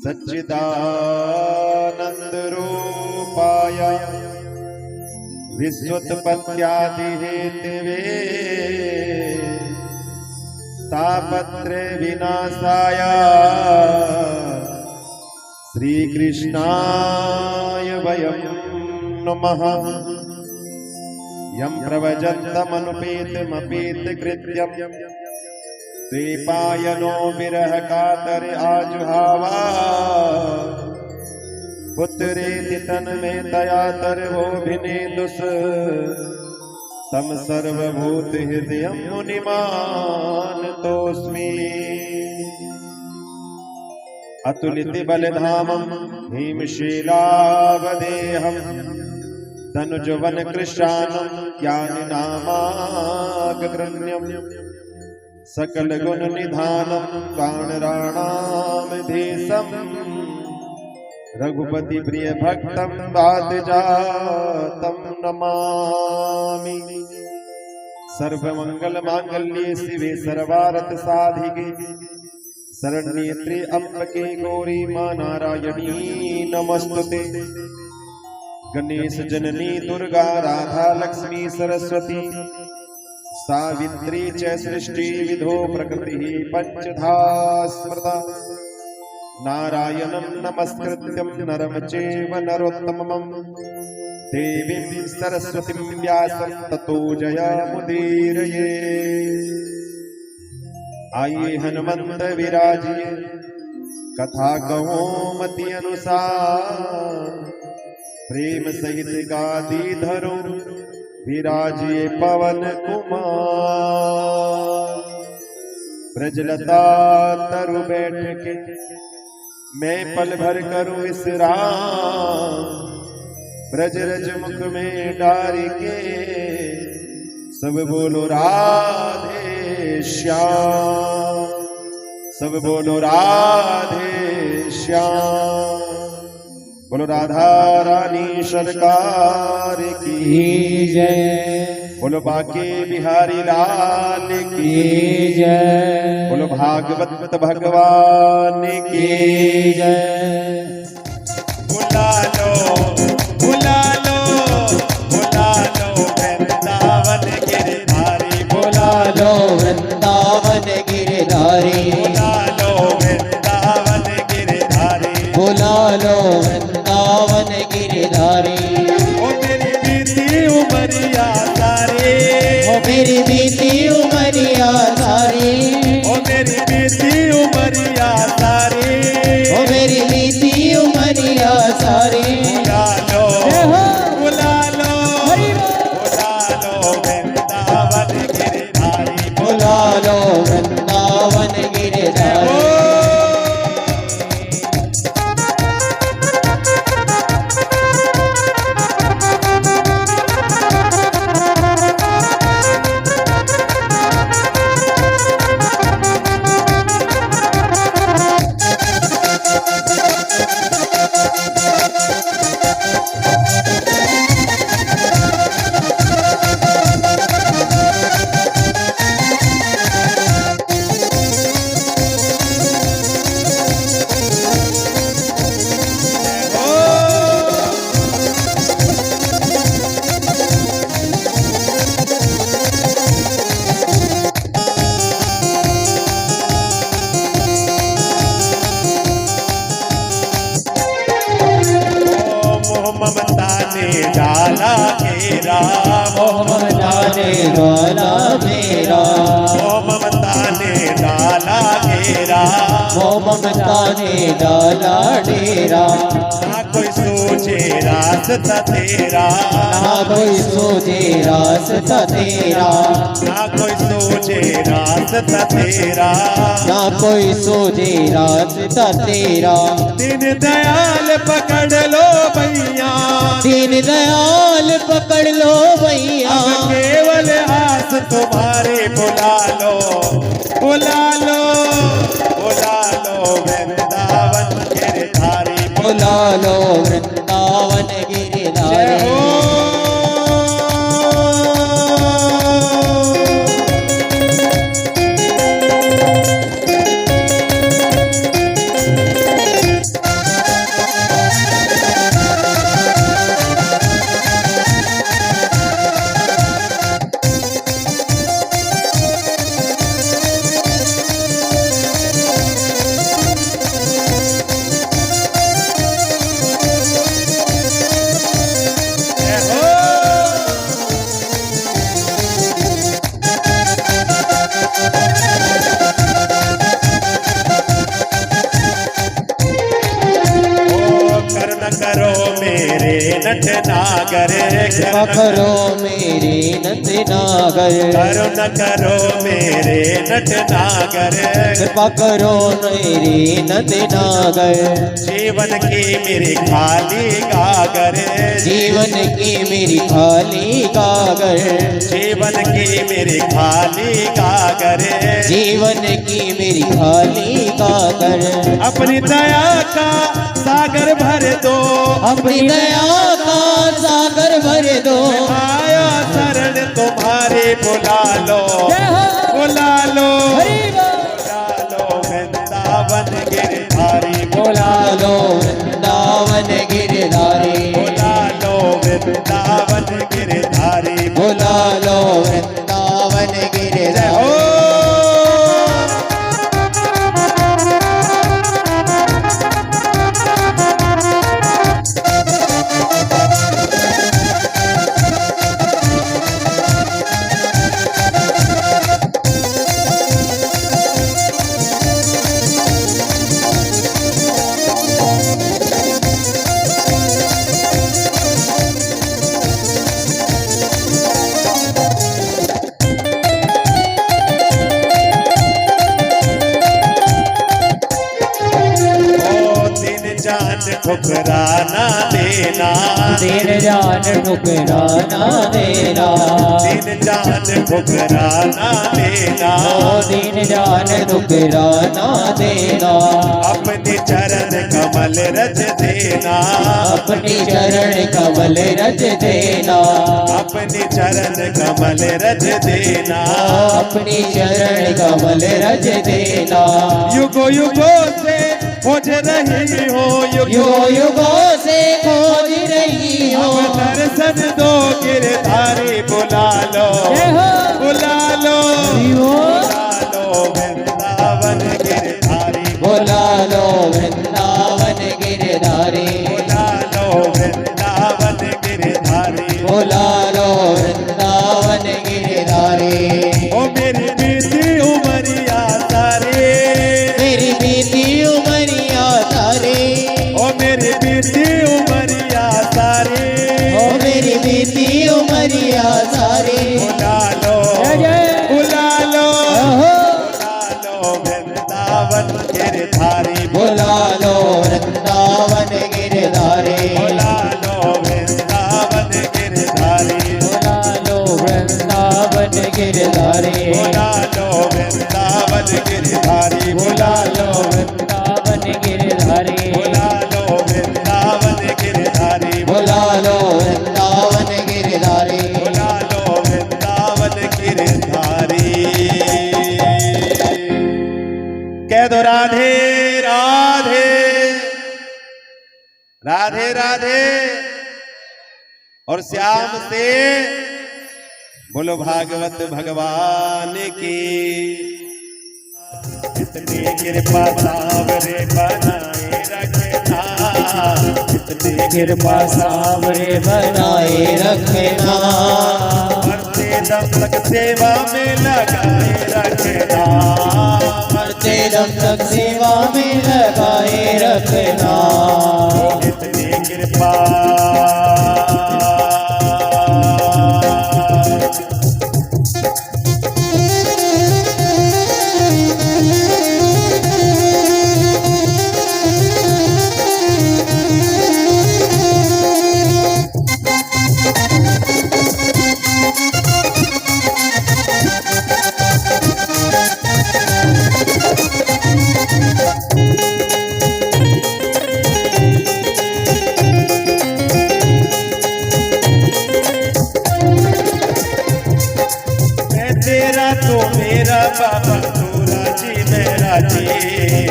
सच्चिदानंद रूपाय विश्वोत्पत्त्यादि Hathaway तापत्रय विनाशाय श्री कृष्णाय वयं नमः। यं प्रव्रजन्तमनुपेतमपेतकृत्यं द्वैपायनो विरह कातर आजुहावा पुत्रेति तन्मे दयातर्वोऽभिनेदुष तम सर्वभूत हृदयं मुनिमानतोऽस्मि। अतुलित बलधामं भीमशिलावदेहं तनुजवन कृशानं ज्ञानिनामाग्रगण्यं सकल गुण निधानं वानराणामधीशं रघुपति प्रिय भक्तं वातजातं नमामि। सर्वमंगल मांगल्ये शिवे सर्वार्थ साधिके शरण्ये अम्बके गौरी मां नारायणी नमस्तुते। गणेश जननी दुर्गा राधा लक्ष्मी सरस्वती सावित्री च सृष्टि विधो प्रकृति पंचधा स्मृता। नारायणं नमस्कृत्यं नरं चैव नरोत्तमं देवीं सरस्वतीं व्यासं ततो जयमुदीरये। आइए हनुमंत विराजिए कथा कहो मति अनुसार प्रेम सहित गादी धरो विराजिए पवन कुमार। ब्रजलता तरु बैठ के मैं पल भर करूं विश्राम ब्रज रज मुख में डारी के सब बोलो राधे श्याम सब बोलो राधे श्याम। बोलो राधा रानी सरकार की जय। बोलो बाके बिहारी लाल की जय। बोलो भागवत भगवान की जय। बुला लो बुला लो बुला लो वृंदावन गिरधारी बुला लो वृंदावन गिरधारी बुला लो वृंदावन गिरधारी बुला लो वृंदावन गिरधारी। ओ मेरी बीती उमरिया सारी ओ मेरी बीती उमरिया सारी ओ मेरी बीती उमरिया सारी ओ मेरी बीती उमरिया सारी। बुला लो वृंदावन गिरधारी बुला लो वृंदावन गिरधारी। ममता ने डाला घेरा मोह ममता ने डाला मेरा मोह ममता ने डाला घेरा मोह ममता ने डाला डेरा। ना कोई सोचे रास्ता तेरा ना कोई सोचे रास्ता तेरा ना कोई सोचे रास्ता तेरा ना कोई सोचे रास्ता तेरा। दीन दयाल पकड़ लो भैया दीन दयाल पकड़ लो भैया केवल आस तुम्हारे बुला लो बुला लो बुला लो वृंदावन गिरधारी बुला लो वृंदावन गिरधारी। जय हो। नट नागर कृपा करो मेरे नंद नागर करुण करो मेरे नट नागर कृपा करो मेरे नंद नागर जीवन की मेरी खाली गागर जीवन की मेरी खाली गागर जीवन की मेरी खाली गागर जीवन की मेरी खाली गागर अपनी दया का सागर भर दो अपनी दया का सागर भर दो आया शरण तुम्हारे बुला लो बुला लो बुला लो वृंदावन गिरधारी बोला लो वृंदावन गिरधारी बुला लो वृंदावन गिरधारी बोला लो वृंदावन गिरधारी ओ जान ठुकराना देना दिन जान ठुकराना देना दिन जान ठुकराना देना दिन जान ठुकराना देना अपने चरण कमल रज देना अपनी चरण कमल रज देना अपने चरण कमल रज देना अपनी चरण कमल रज देना युगो युगो से खोज रही हो युगो युगो से खोज रही हो दर्शन दो गिरधारी बुला लो बुला लो बुला लो वृंदावन गिरधारी बोला लो वृंदावन गिरधारी बुला लो वृंदावन गिरधारी बोला लो वृंदावन गिरधारी ओ मेरी बीती उमरिया सारी मेरी बीती उमरिया सारी ओ मेरी बीती उमरिया सारी ओ मेरी बीती उमरिया सारी बुला लो बुला लो बुला लो वृंदावन गिरधारी बोला लो वृंदावन गिरधारी बुला लो वृंदावन गिरधारी बोला लो वृंदावन गिरधारी बुला लो वृंदावन गिरधारी बुला लो वृंदावन गिरधारी बुला लो वृंदावन गिरधारी बोला लो वृंदावन गिरधारी बुला लो वृंदावन गिरधारी कह दो राधे राधे राधे राधे और श्याम से बोलो भागवत भगवान की इतनी कृपा सावरे बनाए रखना इतनी कृपा सावरे बनाए रखना मरते दम तक सेवा में लगाए रखना मरते दम तक सेवा में लगाए रखना इतनी कृपा तेरा तो मेरा बाबा तूरा जी मेरा जी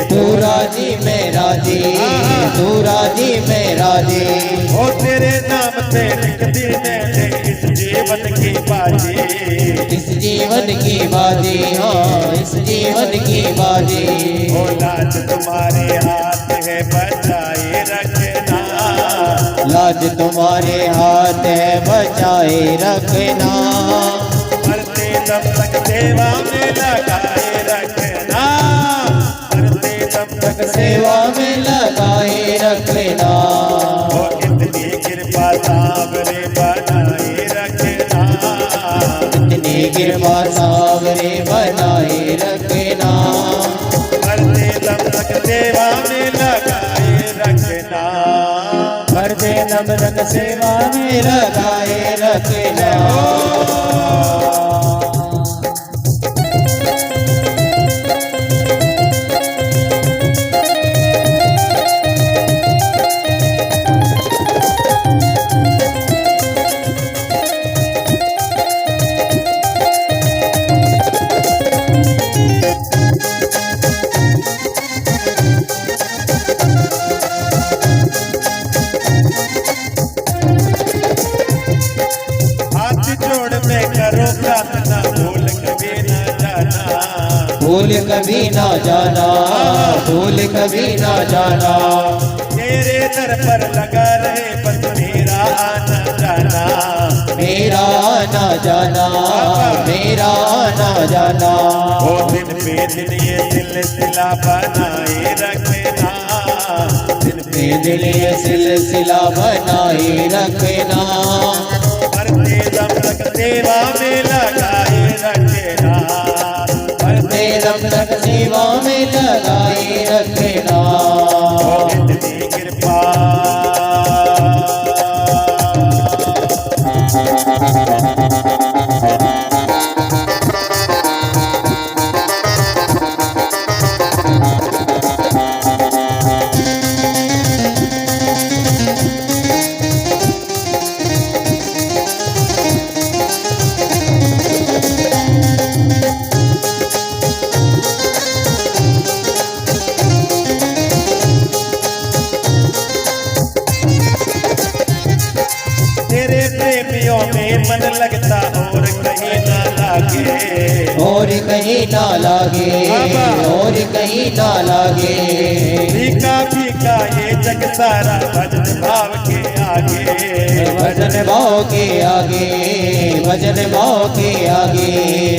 तूरा जी मेरा जी तूरा जी मेरा जी ओ तेरे नाम से लिख दी मैंने इस जीवन की बाजी इस जीवन की बाजी हाँ इस जीवन की बाजी ओ लाज तुम्हारे हाथ है बचाए रखना लाज तुम्हारे हाथ है बचाए रखना मरते तब तक सेवा में लगाए रखना मरते तब तक सेवा में लगाए रखना ओ इतनी कृपा कृपा सावरे बनाए रखना। मरते दम तक सेवा में लगाए रखना। मरते दम तक सेवा में लगाए रखना। हाथ जोड़ में करो प्रार्थना, भूल कभी न जाना। भूल कभी ना जाना, भूल कभी ना जाना। तेरे दर पर लगा रहे बस मेरा आना जाना। मेरा आना जाना, मेरा आना जाना। वो दिन पे दिन ये सिलसिला बनाए रखना। दिन पे ये दिल ये सिलसिला बनाए रखना। मरते दम तक सेवा में लगाए रखना। मरते दम तक सेवा में लगाए रखना। इतनी कृपा तेरे प्रेमियों में मन लगता और कहीं ना लागे। और कहीं ना लागे, और कहीं ना लागे। फीका फीका ये जग सारा भजन भाव के आगे। भजन भाव के आगे, भजन भाव के आगे।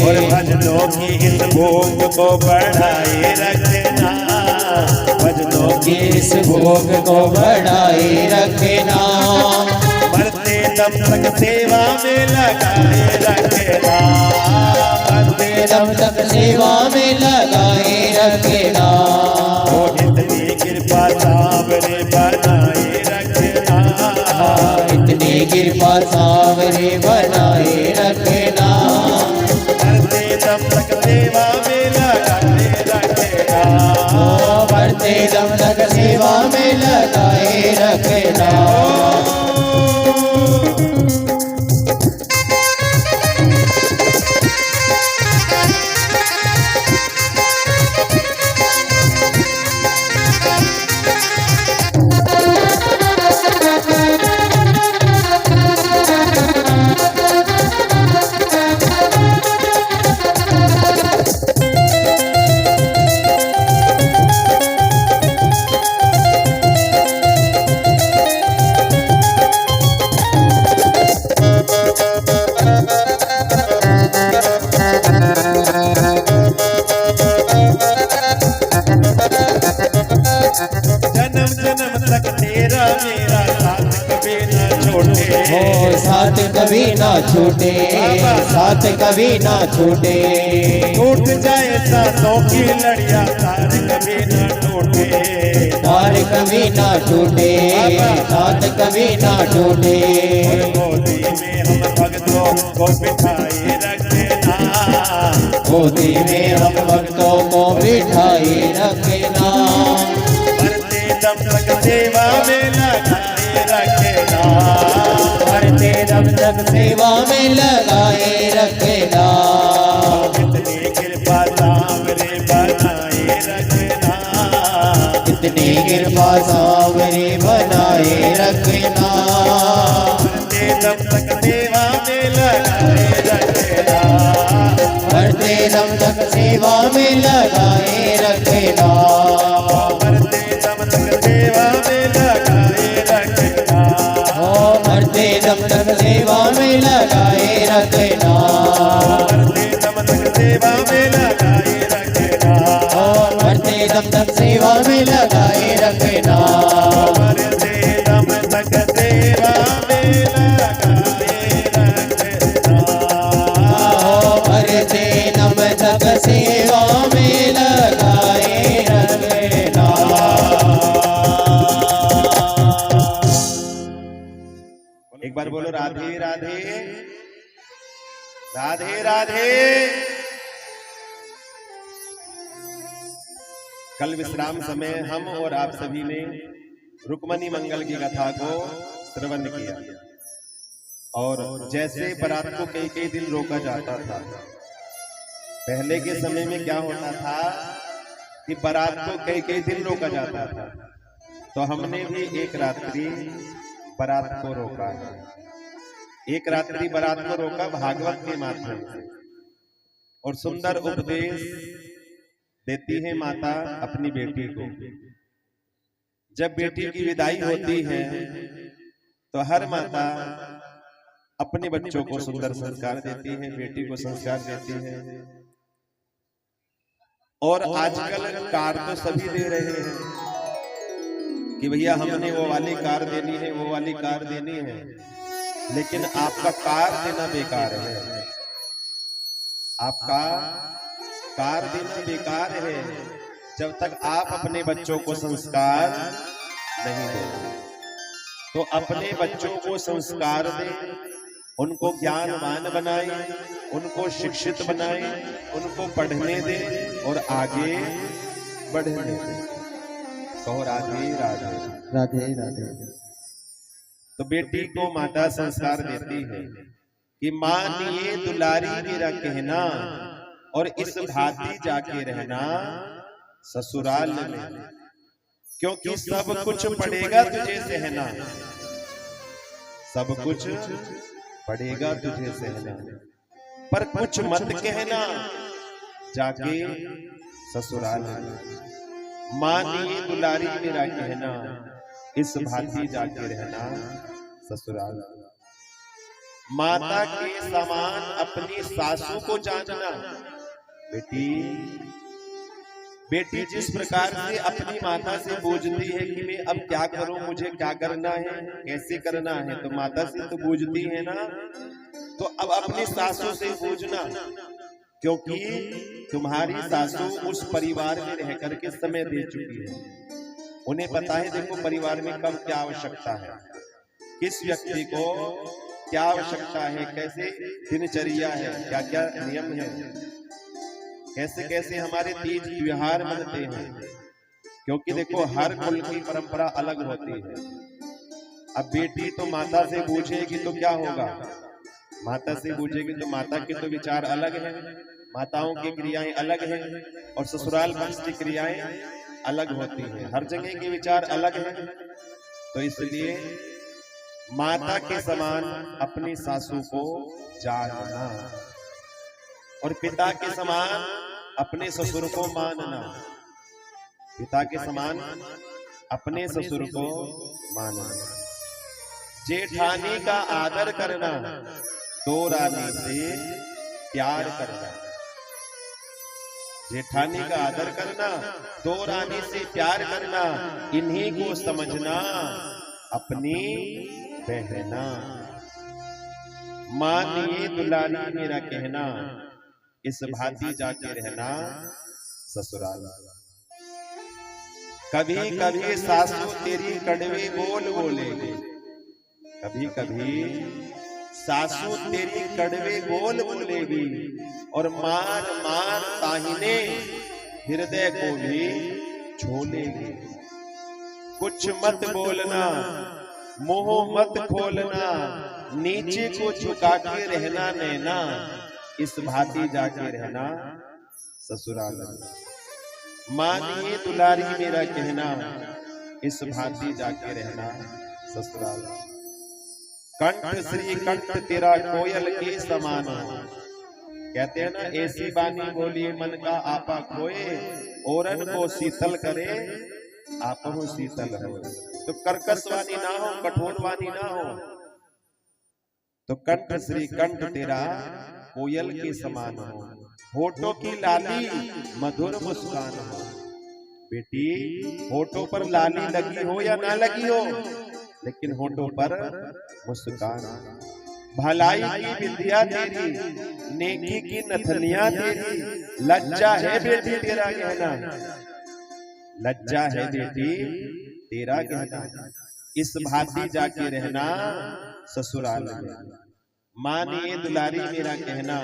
और भजनों की इस भोग को बढ़ाए रखना। भजनों की इस भोग को बढ़ाए रखना। मरते दम तक सेवा में लगाए रखना। मरते दम तक सेवा में लगाए रखना। वो इतनी कृपा सावरे बनाए रखना। इतनी कृपा सावरे बनाए रखना। मरते दम तक सेवा में लगाए रखना। मरते दम तक सेवा में लगाए रखना। जन्म जन्म तक तेरा मेरा साथ कभी न छोड़े। हो साथ कभी ना छूटे, साथ कभी ना छूटे। टूट जाए सांसों की लड़ियां, तार कभी न टूटे। तार कभी ना टूटे, साथ कभी ना टूटे। गोदी में हम भक्तों को बिठाए रखना। गोदी में हम भक्तों को बिठाए रखना। मरते दम तक सेवा में लगाए रखना। मरते दम तक सेवा में लगाए रखना। इतनी कृपा सावरे बनाए रखना। इतनी कृपा सावरे बनाए रखना। मरते दम तक सेवा में लगाए रखना। मरते दम तक सेवा में लगाए रखना। मरते दम तक सेवा में लगाए रखना। मरते दम तक सेवा में लगाए रखना। मरते दम तक सेवा में लगाए रखना। मरते दम तक सेवा में लगाए रखना। मरते दम तक सेवा में लगाए रखना। पर बोलो राधे राधे, राधे राधे। कल विश्राम समय हम और आप सभी ने रुक्मणी मंगल की कथा को श्रवण किया, और जैसे बारात को कई कई दिन रोका जाता था, पहले के समय में क्या होता था कि बारात को कई कई दिन रोका जाता था, तो हमने भी एक रात्रि बारात को रोका है। एक रात्रि बारात को रोका भागवत के माध्यम से, और सुंदर उपदेश देती है माता अपनी बेटी को। जब बेटी की विदाई होती है तो हर माता अपने बच्चों को सुंदर संस्कार देती है, बेटी को संस्कार देती है। और आजकल कार तो सभी दे रहे हैं कि भैया हमने वो वाली कार देनी है, वो वाली कार देनी है, लेकिन आपका कार देना बेकार है। आपका कार देना बेकार है जब तक आप अपने बच्चों को संस्कार नहीं दो। तो अपने बच्चों को संस्कार दें, उनको ज्ञानवान बनाएं, उनको शिक्षित बनाएं, उनको पढ़ने दें और आगे बढ़ने दें। कहो राधे राधे, राधे राधे। तो बेटी को माता संस्कार देती है कि मानिए दुलारी मेरा कहना, और इस भांति जाके रहना ससुराल में, क्योंकि सब कुछ पड़ेगा तुझे सहना, सब कुछ पड़ेगा तुझे सहना, पर कुछ मत कहना जाके ससुराल में। मानिए दुलारी मेरा कहना, इस भांति जाके रहना ससुराल। माता के समान अपनी सासू को जानना। बेटी जिस प्रकार से अपनी माता से पूछती है कि मैं अब क्या करूं, मुझे क्या करना है, कैसे करना है, तो माता से तो पूछती है ना, तो अब अपनी सासू से पूछना, क्योंकि तुम्हारी सासू उस परिवार में रह करके समय दे चुकी है। उन्हें पता है देखो परिवार में कब क्या आवश्यकता है, किस व्यक्ति को क्या आवश्यकता है, कैसे दिनचर्या है, क्या क्या नियम है, कैसे कैसे हमारे तीज त्योहार मनते हैं, क्योंकि देखो हर कुल की परंपरा अलग होती है। अब बेटी तो माता से पूछेगी तो क्या होगा, माता से पूछेगी तो माता के तो विचार अलग हैं, माताओं की क्रियाएं अलग हैं, और ससुराल पक्ष की क्रियाएं अलग होती हैं, हर जगह के विचार अलग हैं। तो इसलिए माता के समान अपनी सासू को जानना, और पिता के समान अपने ससुर को मानना, पिता के समान अपने ससुर को मानना। जेठानी का आदर करना, दो रानी से प्यार करना। जेठानी का आदर करना, दो रानी से प्यार करना, इन्हीं को समझना अपनी बहना। मानिए दुलारी मेरा कहना, इस भांति जाके रहना ससुराल। कभी कभी सासू तेरी कड़वे बोल बोलेगी, कभी कभी सासू तेरी कड़वे बोल बोलेगी, और मार मार ताहिने हृदय को भी झोलेगी। कुछ मत बोलना, मुंह मत खोलना, नीचे को झुका के रहना नैना, इस भांति जाके रहना ससुराल। मानिए दुलारी मेरा कहना, इस भांति जाके रहना ससुराल। कंठ श्री कंठ तेरा कोयल के समान। कहते हैं ना, ऐसी बानी बोलिए मन का आपा खोए, औरन को शीतल करे आपहु शीतल हो। तो कर्कश वाणी ना हो, कठोर वाणी ना हो, तो कंठ श्री कंठ तेरा कोयल के समान हो, होठों की लाली मधुर मुस्कान हो। बेटी होठों पर लाली लगी हो या ना लगी हो, लेकिन होठों पर मुस्कान। भलाई की विद्या तेरी, नेकी की नथनिया तेरी, लज्जा है बेटी तेरा कहना, लज्जा है बेटी तेरा कहना। इस भांति जाके रहना ससुराल में। मानिए दुलारी मेरा कहना,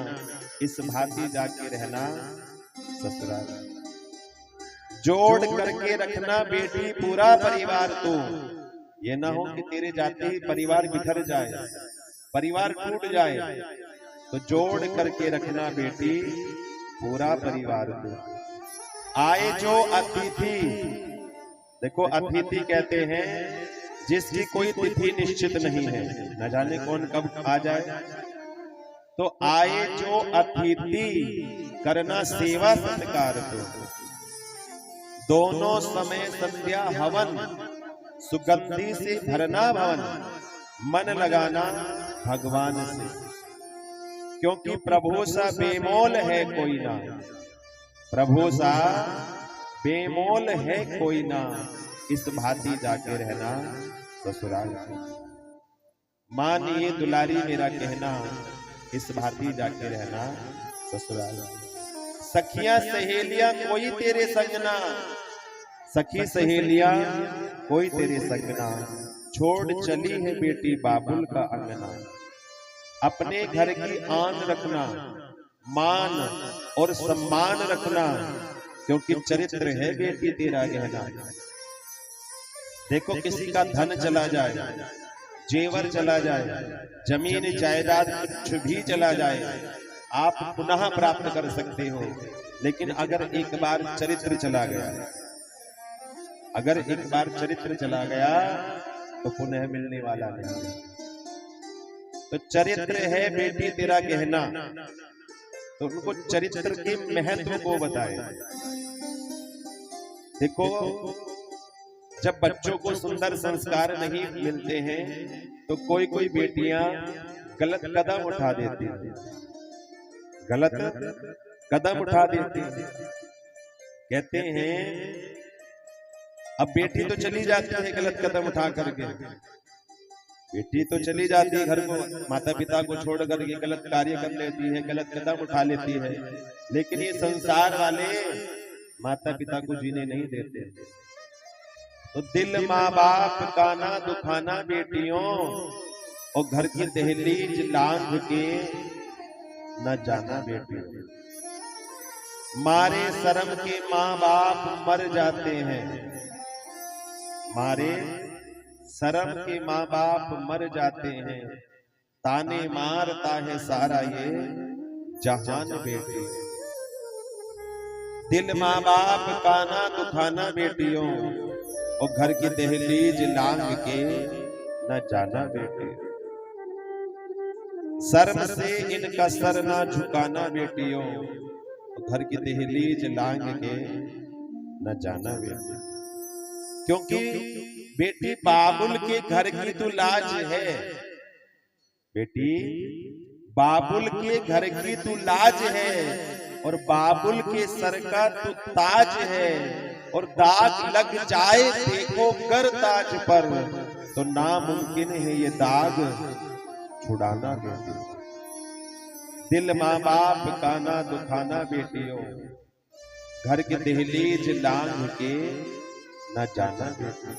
इस भांति जाके रहना ससुराल में। जोड़ करके रखना बेटी पूरा परिवार तो, ये ना हो कि तेरे जाते ही परिवार बिखर जाए, परिवार टूट जाए। तो जोड़ करके रखना बेटी पूरा परिवार तो। आए जो अतिथि, देखो अतिथि कहते हैं जिसकी कोई तिथि निश्चित नहीं है, न जाने कौन कब आ जाए। तो आए जो अतिथि करना सेवा सत्कार तो, दोनों समय संध्या हवन, सुगंधि से भरना भवन, मन लगाना भगवान से। क्योंकि प्रभु सा बेमोल है कोई ना, प्रभु सा बेमोल है कोई ना, इस भांति जाके रहना ससुराल में। मानिए दुलारी मेरा कहना, इस भांति जाके रहना ससुराल में। सखियां सहेलियां कोई तेरे संग ना, सखी सहेलियां कोई तेरे संग ना, छोड़ चली है बेटी बाबुल का अंगना। अपने घर की आन रखना, मान और सम्मान रखना, क्योंकि चरित्र है बेटी तेरा गहना। देखो किसी का धन चला जाए, जेवर चला जाए, जमीन जायदाद कुछ भी चला जाए, आप पुनः प्राप्त कर सकते हो। लेकिन अगर एक बार चरित्र चला गया, अगर एक बार चरित्र चला गया तो पुनः मिलने वाला नहीं है। तो चरित्र है बेटी तेरा गहना, तो उनको चरित्र के महत्व को बताए। देखो जब बच्चों को सुंदर संस्कार नहीं मिलते हैं तो कोई कोई बेटियां गलत कदम उठा देती हैं, गलत कदम उठा देती हैं। कहते हैं अब बेटी तो चली जाती है गलत कदम उठा करके, बेटी तो चली जाती है घर को, माता पिता को छोड़ करके गलत कार्य कर लेती है, गलत कदम उठा लेती है। लेकिन ये संसार वाले माता पिता को जीने नहीं देते। तो दिल माँ बाप का ना दुखाना बेटियों, और घर की दहलीज लांघ के न जाना बेटियों। मारे शर्म के माँ बाप मर जाते हैं, मारे शर्म के माँ बाप मर जाते हैं। ताने मारता है सारा ये जहान बेटी। दिल माँ बाप का ना दुखाना बेटियों, और घर की दहलीज लांघ के न जाना बेटी। शर्म से इनका सर ना झुकाना बेटियों, और घर की दहलीज लांघ के न जाना बेटी। क्योंकि बेटी बाबुल के घर की तो लाज है, बेटी बाबुल के घर की तो लाज है, और बाबुल के सर का तो ताज है। और दाग लग जाए देखो कर ताज पर, तो नामुमकिन है ये दाग छुड़ाना बेटी। दिल माँ बाप का ना दुखाना बेटियों, घर की दहलीज लांघ के न जाना बेटी।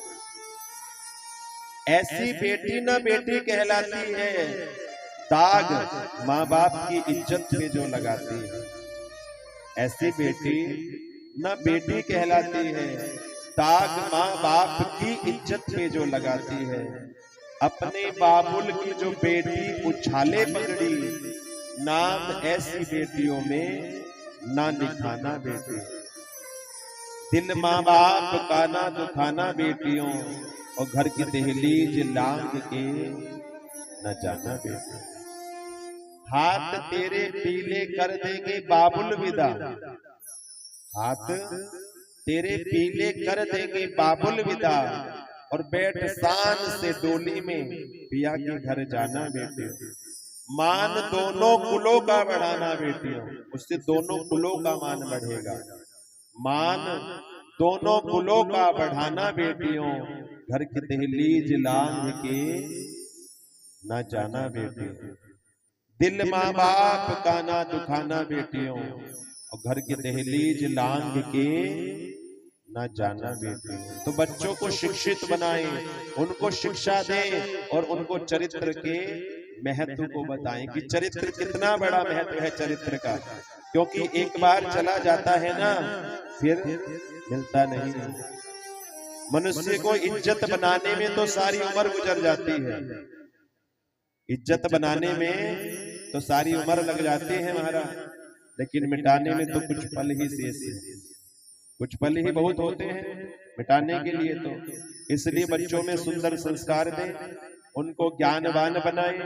ऐसी बेटी न बेटी कहलाती है, दाग माँ बाप की इज्जत पे जो लगाती है। ऐसी बेटी न बेटी कहलाती है, दाग माँ बाप की इज्जत पे जो लगाती है। अपने बाबुल की जो बेटी उछाले पगड़ी, नाम ऐसी बेटियों में ना लिखाना बेटी। दिल माँ बाप का ना दुखाना बेटियों, और घर की दहलीज लांघ के न जाना बेटी। हाथ तेरे पीले कर देंगे बाबुल विदा, हाथ तेरे पीले कर देंगे बाबुल विदा, और बैठ शान से डोली में पिया के घर जाना बेटी। मान दोनों कुलों का बढ़ाना बेटियों, उससे दोनों कुलों का मान बढ़ेगा। मान दोनों कुलों का बढ़ाना बेटियों, घर की दहलीज लांघ के न जाना बेटियों। दिल माँ बाप का ना दुखाना बेटियों, और घर की दहलीज लांघ के ना जाना बेटी। तो बच्चों को शिक्षित बनाएं, उनको शिक्षा दें और उनको चरित्र के महत्व को बताएं कि चरित्र कितना बड़ा महत्व है चरित्र का, क्योंकि एक बार चला जाता है ना फिर मिलता नहीं। मनुष्य को इज्जत बनाने में तो सारी उम्र गुजर जाती है, इज्जत बनाने में तो सारी उम्र लग जाती है महाराज, लेकिन मिटाने में तो कुछ पल ही शेष है, कुछ पल ही बहुत होते हैं मिटाने के लिए। तो इसलिए बच्चों में सुंदर संस्कार दें, उनको ज्ञानवान बनाएं,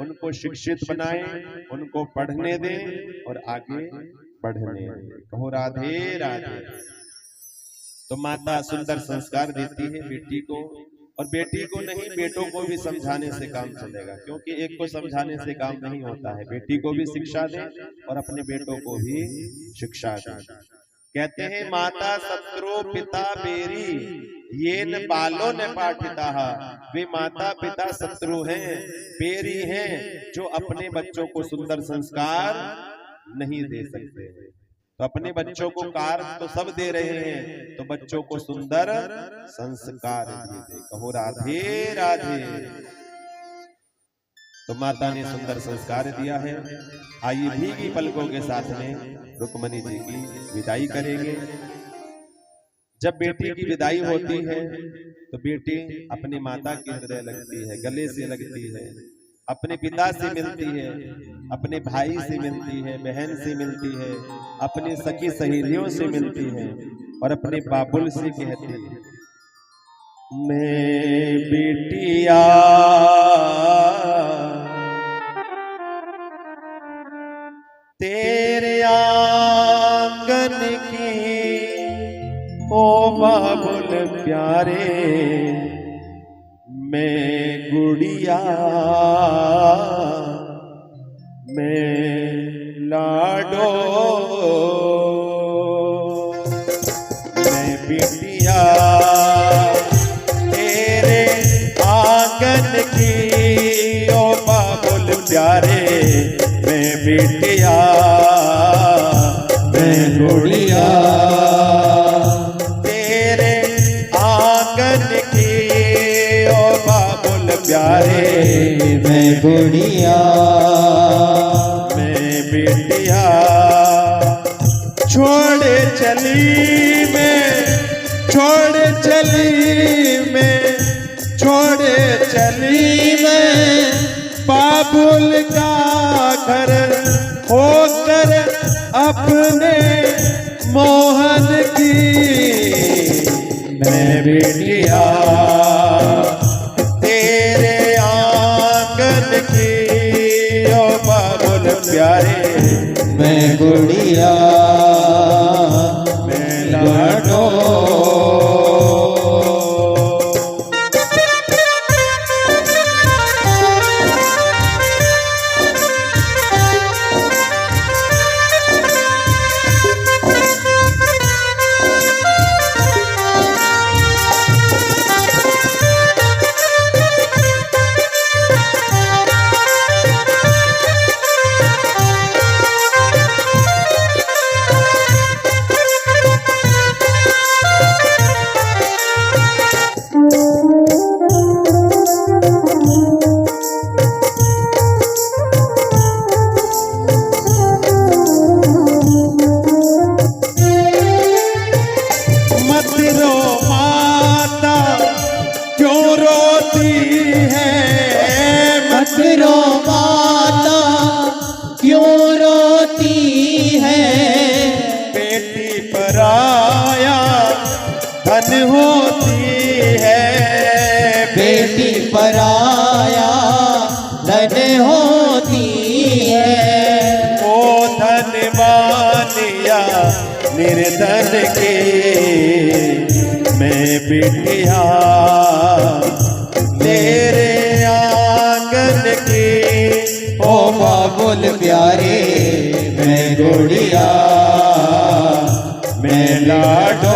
उनको शिक्षित बनाएं, उनको पढ़ने दें और आगे बढ़ने दें। कहो राधे राधे। तो माता सुंदर संस्कार देती है बेटी को, और बेटी को नहीं बेटों को भी समझाने से काम चलेगा, क्योंकि एक को समझाने से काम नहीं होता है। बेटी को भी शिक्षा दें और अपने बेटों को भी शिक्षा दें। कहते हैं माता शत्रु पिता बेरी, ये न बालों न पाठिता। वे माता पिता शत्रु हैं, बेरी हैं, जो अपने बच्चों को सुंदर संस्कार नहीं दे सकते। तो अपने बच्चों को कार तो सब दे रहे हैं, तो बच्चों को सुंदर संस्कार भी दे। कहो राधे राधे। तो माता ने सुंदर संस्कार दिया है। आइए भीगी पलकों के साथ में रुक्मणी जी की विदाई करेंगे। जब बेटी की विदाई होती है तो बेटी अपनी माता के हृदय लगती है, गले से लगती है, अपने पिता से मिलती है, अपने भाई से मिलती है, बहन से मिलती है, अपनी सखी सहेलियों से मिलती है और अपने बाबुल से कहती है, मैं बेटिया तेरे आंगन की, ओ बाबुल प्यारे, मैं गुड़िया, मैं लाडो, मैं बिटिया तेरे आंगन की, ओ बाबुल प्यारे, मैं बिटिया, मैं गुड़िया तेरे आंगन की, ओ बाबुल प्यारे, मैं गुड़िया, मैं बिटिया। छोड़ चली मैं, छोड़ चली मैं, छोड़ चली मैं, बाबुल का घर होकर अपने मोहन की, मैं बिटिया तेरे आंगन की, ओ बाबुल प्यारे, मैं गुड़िया, मैं लाडो। रो माता क्यों रोती है, बेटी पराया धन होती है, बेटी पराया धन होती है, ओ धनवान या निर्धन के, मैं बिटिया तेरे आंगन की, ओ बाबुल प्यारे, मैं गुड़िया, मैं लाडो।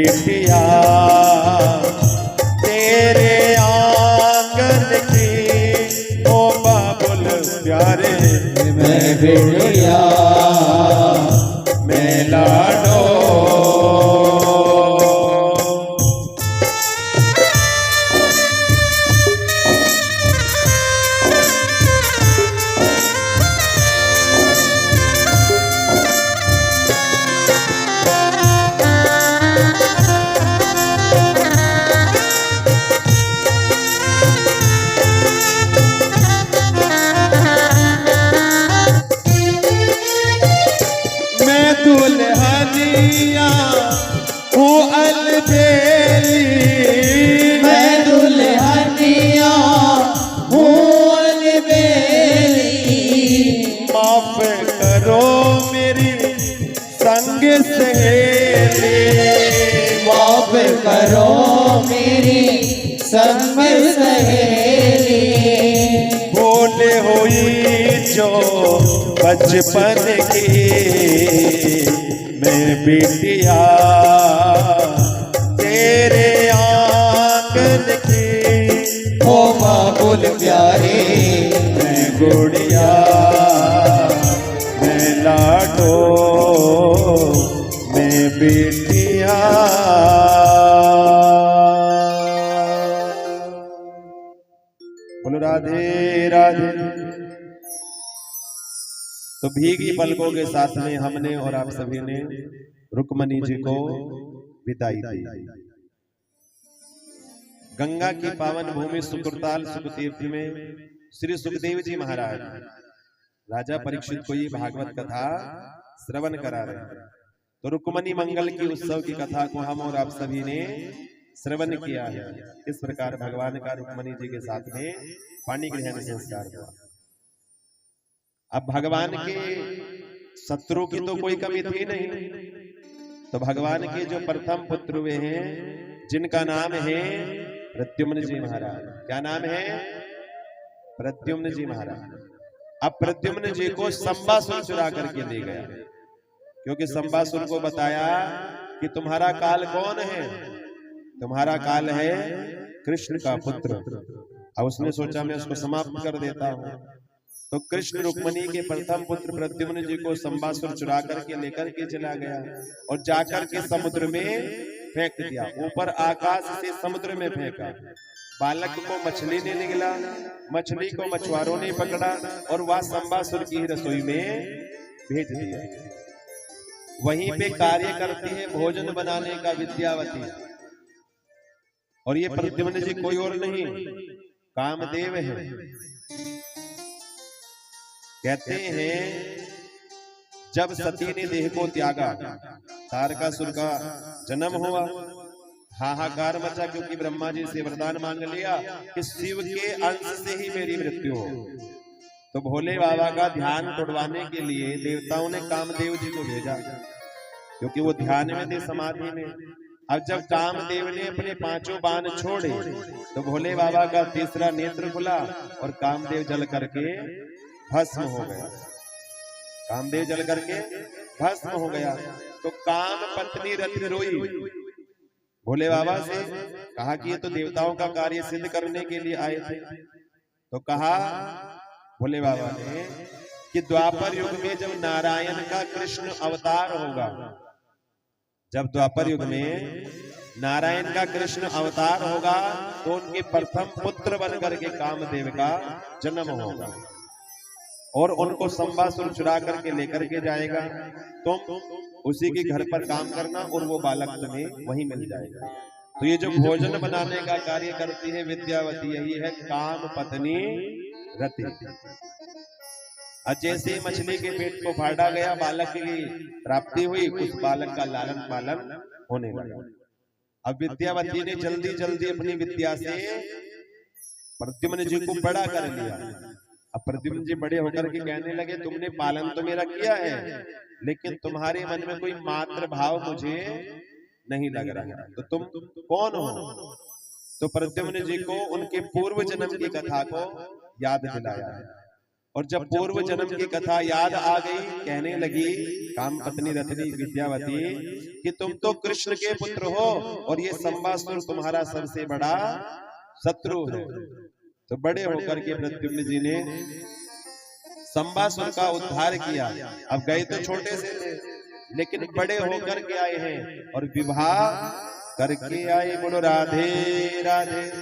बेटिया तेरे आंगन की, ओ बाबुल प्यारे मैं बेटिया मैं लाडो। दुल्हनिया हूँ अलबेली, मैं दुल्हनिया हूँ अलबेली। माफ करो मेरी संग सहेली, माफ करो मेरी संग सहेली। भूल हुई जो बचपन की, मैं बेटिया तेरे आंगन की, ओ बाबुल प्यारे मैं गुड़िया मैं लाडो मैं बेटिया। बोलो राधे राधे। तो भीगी पलकों के साथ में हमने और आप सभी ने रुक्मणी जी को बिताई दी। गंगा की पावन भूमि सुकृताल सुखतीर्थ में श्री सुखदेव जी महाराज राजा परीक्षित को ये भागवत कथा श्रवण करा रहे हैं। तो रुक्मणी मंगल की उत्सव की कथा को हम और आप सभी ने श्रवण किया है। इस प्रकार भगवान का रुक्मणी जी के साथ में पाणी ग्रहण संस्कार हुआ। अब भगवान के शत्रु की तो कोई कमी थी नहीं, तो भगवान के जो प्रथम पुत्र हुए हैं जिनका नाम है प्रद्युम्न जी महाराज। क्या नाम है? प्रद्युम्न जी महाराज। अब प्रद्युम्न जी को संबासुर चुरा करके ले गया, क्योंकि संबासुर को बताया कि तुम्हारा काल कौन है? तुम्हारा काल है कृष्ण का पुत्र। अब उसने सोचा मैं उसको समाप्त कर देता हूं। तो कृष्ण रुक्मणी के प्रथम पुत्र प्रद्युम्न जी को संबासुर चुरा करके लेकर के चला गया और जाकर के समुद्र में फेंक दिया। ऊपर आकाश से समुद्र में फेंका। बालक को मछली ने निगला, मछली को मछुआरों ने पकड़ा और वह संबासुर की रसोई में भेज दिया। वहीं पे कार्य करती है भोजन बनाने का विद्यावती। और ये प्रद्युम्न जी कोई और नहीं, कामदेव है। कहते हैं जब सती ने देह को त्यागा, तारकासुर का जन्म हुआ, हाहाकार मचा, क्योंकि ब्रह्मा जी से वरदान मांग लिया कि शिव के अंश से ही मेरी मृत्यु हो। तो भोले बाबा का ध्यान तोड़वाने के लिए देवताओं ने कामदेव जी को भेजा, क्योंकि वो ध्यान में थे, समाधि में। अब जब कामदेव ने अपने पांचों बाण छोड़े तो भोले बाबा का तीसरा नेत्र खुला और कामदेव जल करके भस्म हो गया। कामदेव जल करके भस्म हो गया। तो काम पत्नी रति रोई, भोले बाबा से कहा कि ये तो देवताओं का कार्य सिद्ध करने के लिए आए थे। तो कहा भोले बाबा ने कि द्वापर युग में जब नारायण का कृष्ण अवतार होगा, जब द्वापर युग में नारायण का कृष्ण अवतार होगा तो उनके प्रथम पुत्र बनकर के कामदेव का जन्म होगा और उनको संबासुर चुरा करके लेकर के जाएगा। तुम उसी के घर पर काम करना और वो बालक तुम्हें वहीं मिल जाएगा। तो ये जो भोजन बनाने का कार्य करती है विद्यावती, यही है काम पत्नी रति। जैसे मछली के पेट को फाड़ा गया, बालक की प्राप्ति हुई, उस बालक का लालन पालन होने लगा। अब विद्यावती ने जल्दी जल्दी अपनी विद्या से प्रद्युम्न जी को बड़ा कर लिया। अब प्रद्युम्न जी बड़े होकर के कहने लगे तुमने पालन तो मेरा किया है, लेकिन तुम्हारे मन में कोई मात्र भाव मुझे नहीं लग रहा है, तो तुम कौन हो? तो प्रद्युम्न जी को उनके पूर्व जन्म की कथा को याद दिलाया। और जब पूर्व जन्म की कथा याद आ गई, कहने लगी काम पत्नी रत्नी विद्यावती कि तुम तो कृष्ण के पुत्र हो और ये संबासुर तुम्हारा सबसे बड़ा शत्रु है। तो बड़े होकर के प्रद्युम्न जी ने संबासुर का उद्धार किया। अब गए तो छोटे से थे, लेकिन बड़े होकर के आए हैं और विवाह करके आए। बोलो राधे राधे।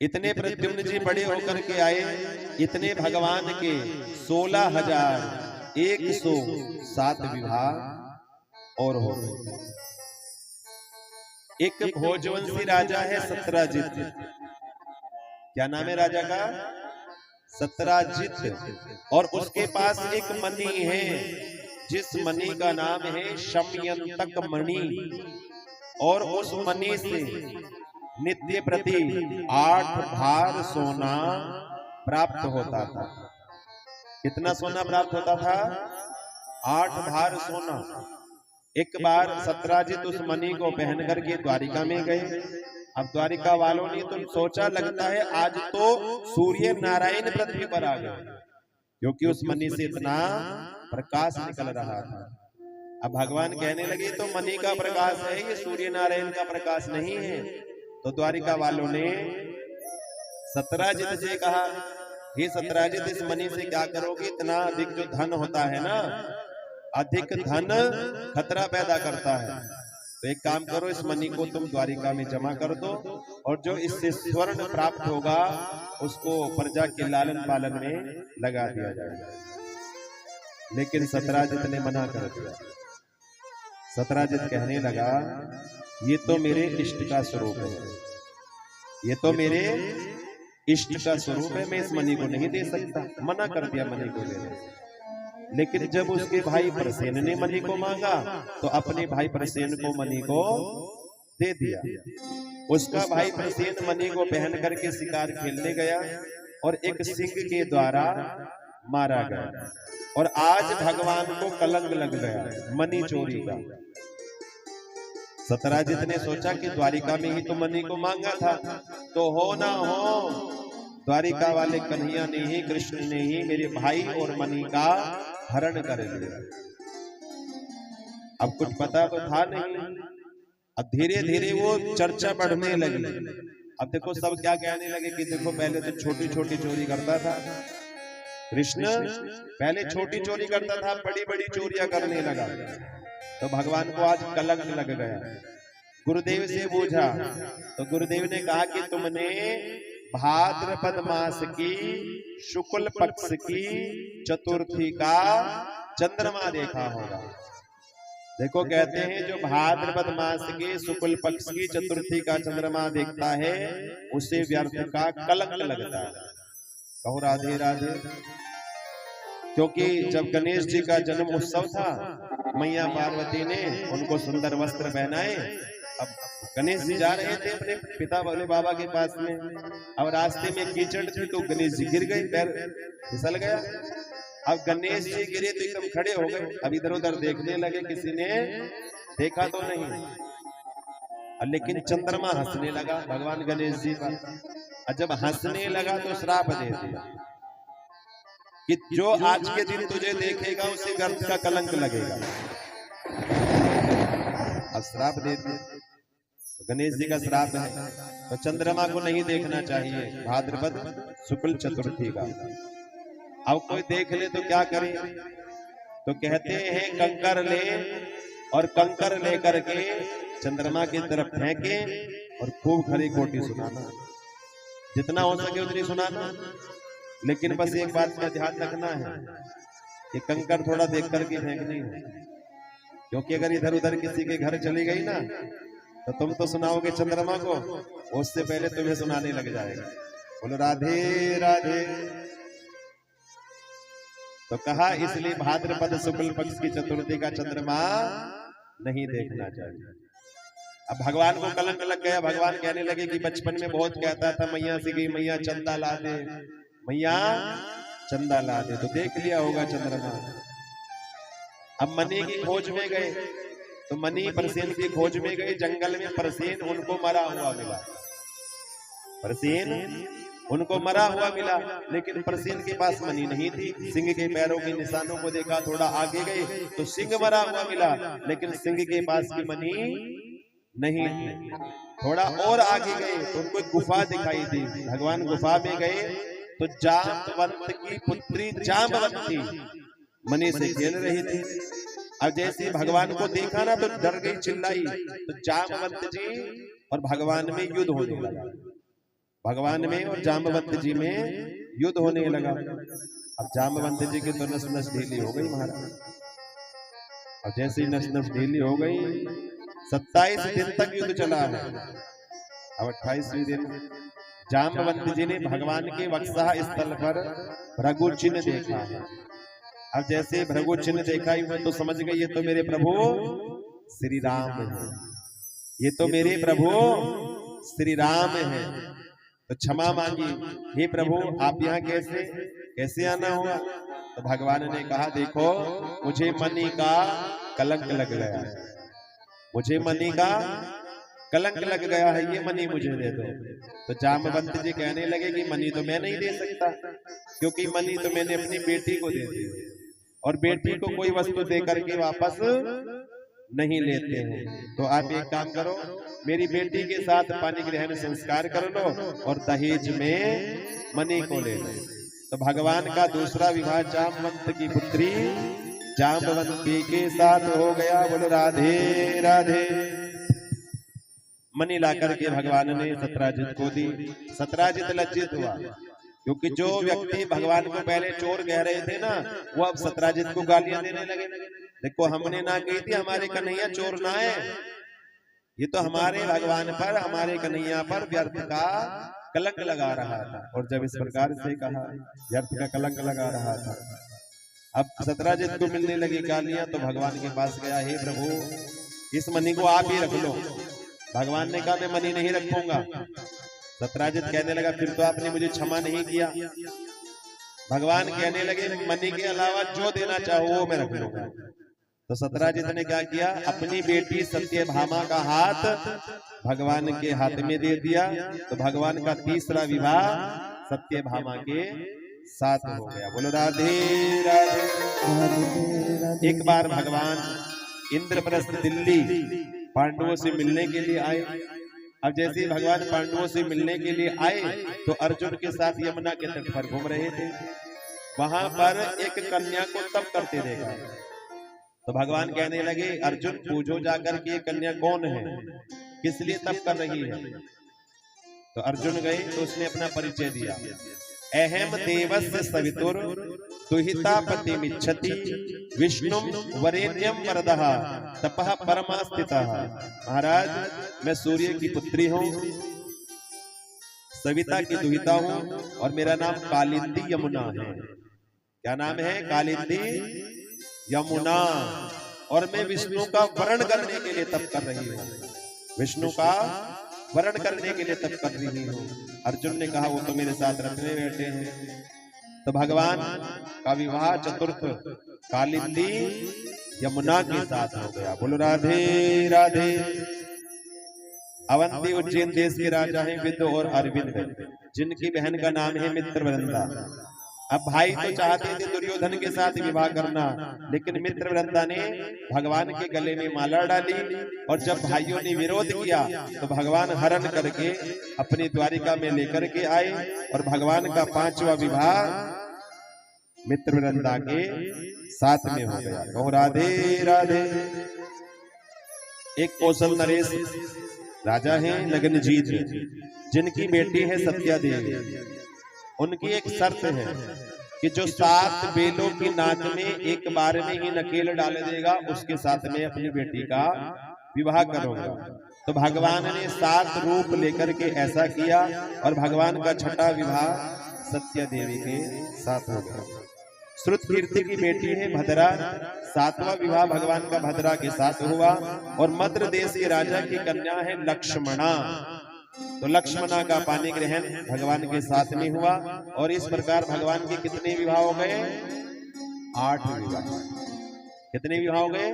इतने प्रद्युम्न जी बड़े होकर के आए, इतने भगवान के 16,107 विवाह और हो गए। एक भोजवंशी राजा है सत्राजित। क्या नाम है राजा का? सत्राजित। और उसके पास एक मणि है, जिस मणि का नाम है शमयंतक मणि। और उस मणि से नित्य प्रति 8 भार सोना प्राप्त होता था। कितना सोना प्राप्त होता था? 8 भार सोना। एक बार सत्राजित उस मणि को पहन करके द्वारिका में गए। अब द्वारिका वालों ने तो सोचा लगता है आज तो सूर्य नारायण पृथ्वी पर आ गए, क्योंकि उस मणि से इतना प्रकाश निकल रहा था। अब भगवान कहने लगे तो मणि का प्रकाश है, ये सूर्य नारायण का प्रकाश नहीं है। तो द्वारिका वालों ने सत्राजित से कहा, हे सत्राजित, इस मणि से क्या करोगे? इतना अधिक जो धन होता है ना, अधिक धन खतरा पैदा करता है। तो एक काम करो, इस मणि को तुम द्वारिका में जमा कर दो और जो इससे स्वर्ण प्राप्त होगा उसको प्रजा के लालन पालन में लगा दिया जाएगा। लेकिन सत्राजित ने मना कर दिया। सत्राजित कहने लगा, ये तो मेरे इष्ट का स्वरूप है, ये तो मेरे इष्ट का स्वरूप है, मैं इस मणि को नहीं दे सकता। मना कर दिया मणि को देने। लेकिन जब उसके भाई प्रसेन ने मणि को मांगा तो अपने भाई प्रसेन को मणि को दे दिया। उसका भाई प्रसेन मणि को पहन करके शिकार खेलने गया और एक सिंह के द्वारा मारा गया। और आज भगवान को कलंक लग गया मणि चोरी का। सत्राजित ने सोचा कि द्वारिका में ही तो मणि को मांगा था, तो हो ना हो द्वारिका वाले कन्हैया ने ही, कृष्ण ने ही मेरे भाई और मणि का हरण कर लिया। अब कुछ पता तो था नहीं। अब धीरे धीरे वो चर्चा बढ़ने लगी। अब देखो सब क्या कहने लगे कि देखो पहले तो छोटी छोटी चोरी करता था कृष्ण, पहले छोटी चोरी करता था, बड़ी बड़ी चोरियां करने लगा। तो भगवान को आज कलंक लग गया। गुरुदेव से पूछा तो गुरुदेव ने कहा कि तुमने भाद्रपद मास की शुक्ल पक्ष की चतुर्थी का चंद्रमा देखा होगा। देखो कहते हैं जो भाद्रपद मास के शुक्ल पक्ष की चतुर्थी का चंद्रमा देखता है उसे व्यर्थ का कलंक लगता है। कहो राधे राधे। क्योंकि जब गणेश जी का जन्म उत्सव था, मैया पार्वती ने उनको सुंदर वस्त्र पहनाए। अब गणेश जी जा रहे थे अपने पिता भोले बाबा के पास में। अब रास्ते में कीचड़ थी तो गणेश जी गिर गए, पैर फिसल गया। अब गणेश जी गिरे तो एकदम खड़े हो गए। अब इधर उधर देखने लगे, किसी ने देखा तो नहीं, लेकिन चंद्रमा हंसने लगा भगवान गणेश जी का। और जब हंसने लगा तो श्राप दे दिया कि जो आज के दिन तुझे देखेगा उसे व्यर्थ का कलंक लगेगा। अब श्राप दे दिया, गणेश जी का श्राप है तो चंद्रमा को नहीं देखना चाहिए भाद्रपद शुक्ल चतुर्थी का। अब कोई देख ले तो क्या करे? तो कहते हैं कंकर ले और कंकर लेकर के चंद्रमा की तरफ फेंके और खूब खरी खोटी सुनाना, जितना हो सके उतनी सुनाना। लेकिन बस एक बात का ध्यान रखना है कि कंकर थोड़ा देख करके फेंकनी है, क्योंकि अगर इधर उधर किसी के घर चली गई ना तो तुम तो सुनाओगे चंद्रमा को, उससे पहले तुम्हें सुनाने लग जाएगा। बोलो राधे राधे। तो कहा इसलिए भाद्रपद शुक्ल पक्ष की चतुर्थी का चंद्रमा नहीं देखना चाहिए। अब भगवान को कलंक लग गया। भगवान कहने लगे कि बचपन में बहुत कहता था मैया से कि मैया चंदा ला दे, मैया चंदा ला दे, तो देख लिया होगा चंद्रमा। अब मणि की खोज में गए तो मणि प्रसेन की खोज में गए। जंगल में प्रसेन उनको मरा हुआ मिला। प्रसेन उनको मरा हुआ मिला, लेकिन प्रसेन के पास मणि नहीं थी। सिंह के पैरों के निशानों को देखा, थोड़ा आगे गए तो सिंह मरा हुआ मिला, लेकिन सिंह के पास की मणि नहीं थी। थोड़ा और आगे गए तो उनको एक गुफा दिखाई दी। भगवान गुफा में गए तो जाम्बवंत की पुत्री जाम्बवंती मणि से खेल रही थी। अब जैसे भगवान को देखा ना तो डर गई, चिल्लाई। तो जाम्बवंत जी और भगवान में युद्ध होने लगा। भगवान में और जाम्बवंत जी में युद्ध होने लगा। अब जाम्बवंत जी की तो नस नस ढीली हो गई महाराज। अब जैसे ही नस नस ढीली हो गई, 27 दिन तक युद्ध चला है। अब 28वें दिन जाम्बवंत जी ने भगवान के वक्षः स्थल पर भृगु चिन्ह देखा है। अब जैसे भृगु चिन्ह देखा ही मैं तो समझ गई, ये तो मेरे प्रभु श्री राम है, ये तो मेरे प्रभु श्री राम है। तो क्षमा मांगी, हे प्रभु आप यहाँ कैसे आना हुआ? तो भगवान ने कहा, देखो मुझे मणि का कलंक लग गया है, मुझे मणि का कलंक लग गया है, ये मणि मुझे दे दो। तो जाम्बवंत जी कहने लगे कि मणि तो मैं नहीं दे सकता, क्योंकि मणि तो मैंने अपनी बेटी को दे दी और बेटी को कोई वस्तु दे करके वापस नहीं लेते हैं। तो आप एक काम करो, मेरी बेटी के साथ पानी ग्रहण संस्कार कर लो और दहेज में मणि को ले लो। तो भगवान का दूसरा विवाह जाम्बवंत की पुत्री जाम्बवंती के साथ हो गया। बोलो राधे राधे। मणि ला करके भगवान ने सत्राजित को दी। सत्राजित लज्जित हुआ, क्योंकि जो व्यक्ति भगवान को पहले चोर कह रहे थे ना, वो अब सत्राजित को गालियां देने लगे। देखो हमने ना कही थी हमारे कन्हैया चोर ना है, ये तो हमारे भगवान पर, हमारे कन्हैया पर व्यर्थ का कलंक लगा रहा था। और जब इस प्रकार से कहा व्यर्थ का कलंक लगा रहा था, अब सत्राजित को मिलने लगी गालियां। तो भगवान के पास गया, हे प्रभु इस मणि को आप ही रख लो। भगवान ने कहा मैं मणि नहीं रखूंगा। सत्राजित कहने लगा, फिर तो आपने मुझे क्षमा नहीं किया। भगवान कहने लगे, मणि के अलावा जो देना चाहो वो मैं रख लूंगा। तो सत्राजित ने क्या किया, अपनी बेटी सत्यभामा का हाथ भगवान के हाथ में दे दिया। तो भगवान का तीसरा विवाह सत्यभामा के साथ हो गया। बोलो राधे राधे। एक बार भगवान इंद्रप्रस्थ दिल्ली पांडवों से मिलने के लिए आए। अब जैसे भगवान पांडवों से मिलने के लिए आए तो अर्जुन के साथ यमुना के तट पर घूम रहे थे। वहां पर एक कन्या को तप करते देखा। तो भगवान कहने लगे, अर्जुन पूछो जाकर कि ये कन्या कौन है, किस लिए तप कर रही है। तो अर्जुन गए तो उसने अपना परिचय दिया। अहम देवस्य सवितुर दुहिता पतिमिच्छति विष्णु वरेण्यम वरदः तपः परमास्थितः। महाराज मैं सूर्य की पुत्री हूँ, सविता की दुहिता हूँ और मेरा नाम कालिंदी यमुना है। क्या नाम है? कालिंदी यमुना। और मैं विष्णु का वरण करने के लिए तप कर रही हूँ, विष्णु का वरण करने के लिए तप कर रही हूँ। अर्जुन ने कहा वो तो मेरे साथ रथ में बैठे हैं। तो भगवान का विवाह चतुर्थ कालिंदी यमुना के साथ हो गया। बोलो राधे राधे। अवंती उज्जैन देश के राजा हैं विद और अरविंद, जिनकी बहन का नाम है मित्रवृंदा। अब भाई तो चाहते थे दुर्योधन के साथ विवाह करना, लेकिन मित्रवृंदा ने भगवान के गले में माला डाली और जब भाइयों ने विरोध किया तो भगवान हरण करके अपनी द्वारिका में लेकर के आए और भगवान का पांचवा विवाह मित्रवृंदा के साथ में हो गया। कहो राधे राधे। एक कौशल नरेश राजा हैं नग्नजीत, जिनकी बेटी है सत्या देवी। उनकी एक शर्त है कि जो 7 बेलों की नाक में एक बार में ही नकेल डाल देगा उसके साथ में अपनी बेटी का विवाह करूंगा। तो भगवान ने 7 रूप लेकर के ऐसा किया और भगवान का छठा विवाह सत्या देवी के साथ हो गया। श्रुत कीर्ति की बेटी है भद्रा, 7वां विवाह भगवान का भद्रा के साथ हुआ। और मद्र देश के राजा की कन्या है लक्ष्मणा, तो लक्ष्मणा का पानी ग्रहण भगवान के साथ में हुआ। और इस प्रकार भगवान के कितने विवाह हो गए? 8 विवाह। कितने विवाह हो गए?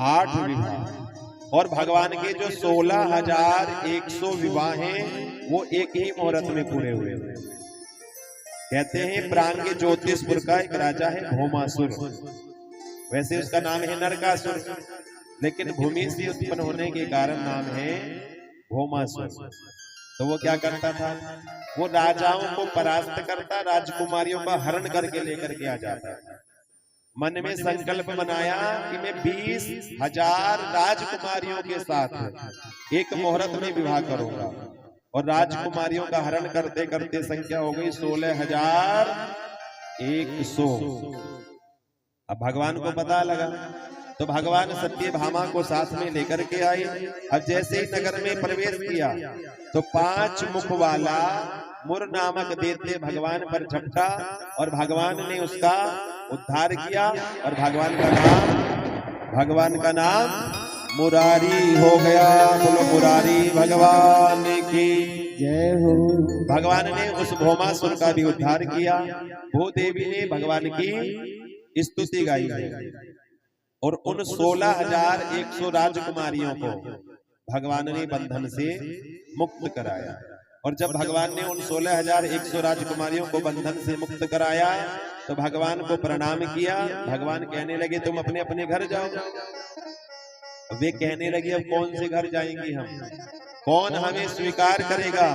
8 विवाह। और भगवान के जो 16,100 विवाह हैं वो एक ही मुहूर्त में पूरे हुए। कहते हैं प्रांग ज्योतिषपुर का एक राजा है भौमासुर, वैसे उसका नाम है नरकासुर, लेकिन भूमि से उत्पन्न होने के कारण नाम है भौमासुर। तो वो क्या करता था, वो राजाओं को परास्त करता, राजकुमारियों का हरण करके लेकर के आ जाता। मन में संकल्प बनाया कि मैं 20,000 राजकुमारियों के साथ एक मुहूर्त में विवाह करूंगा, और राजकुमारियों का हरण करते करते संख्या हो गई 16,100। अब भगवान को पता लगा तो भगवान सत्यभामा को साथ में लेकर के आए। अब जैसे ही नगर में प्रवेश किया तो 5 मुख वाला मुर नामक दैत्य भगवान पर झपटा, और भगवान ने उसका उद्धार किया, और भगवान का नाम मुरारी हो गया। बोलो मुरारी भगवान की जय हो। भगवान ने उस भौमासुर का भी उद्धार किया। भूदेवी ने भगवान की स्तुति गाई है, और उन 16,100 राजकुमारियों को भगवान ने बंधन से मुक्त कराया। और जब भगवान ने उन 16,100 राजकुमारियों को बंधन से मुक्त कराया तो भगवान को प्रणाम किया। भगवान कहने लगे तुम अपने अपने घर जाओ। वे कहने लगे अब कौन से घर जाएंगे हम, कौन हमें स्वीकार करेगा,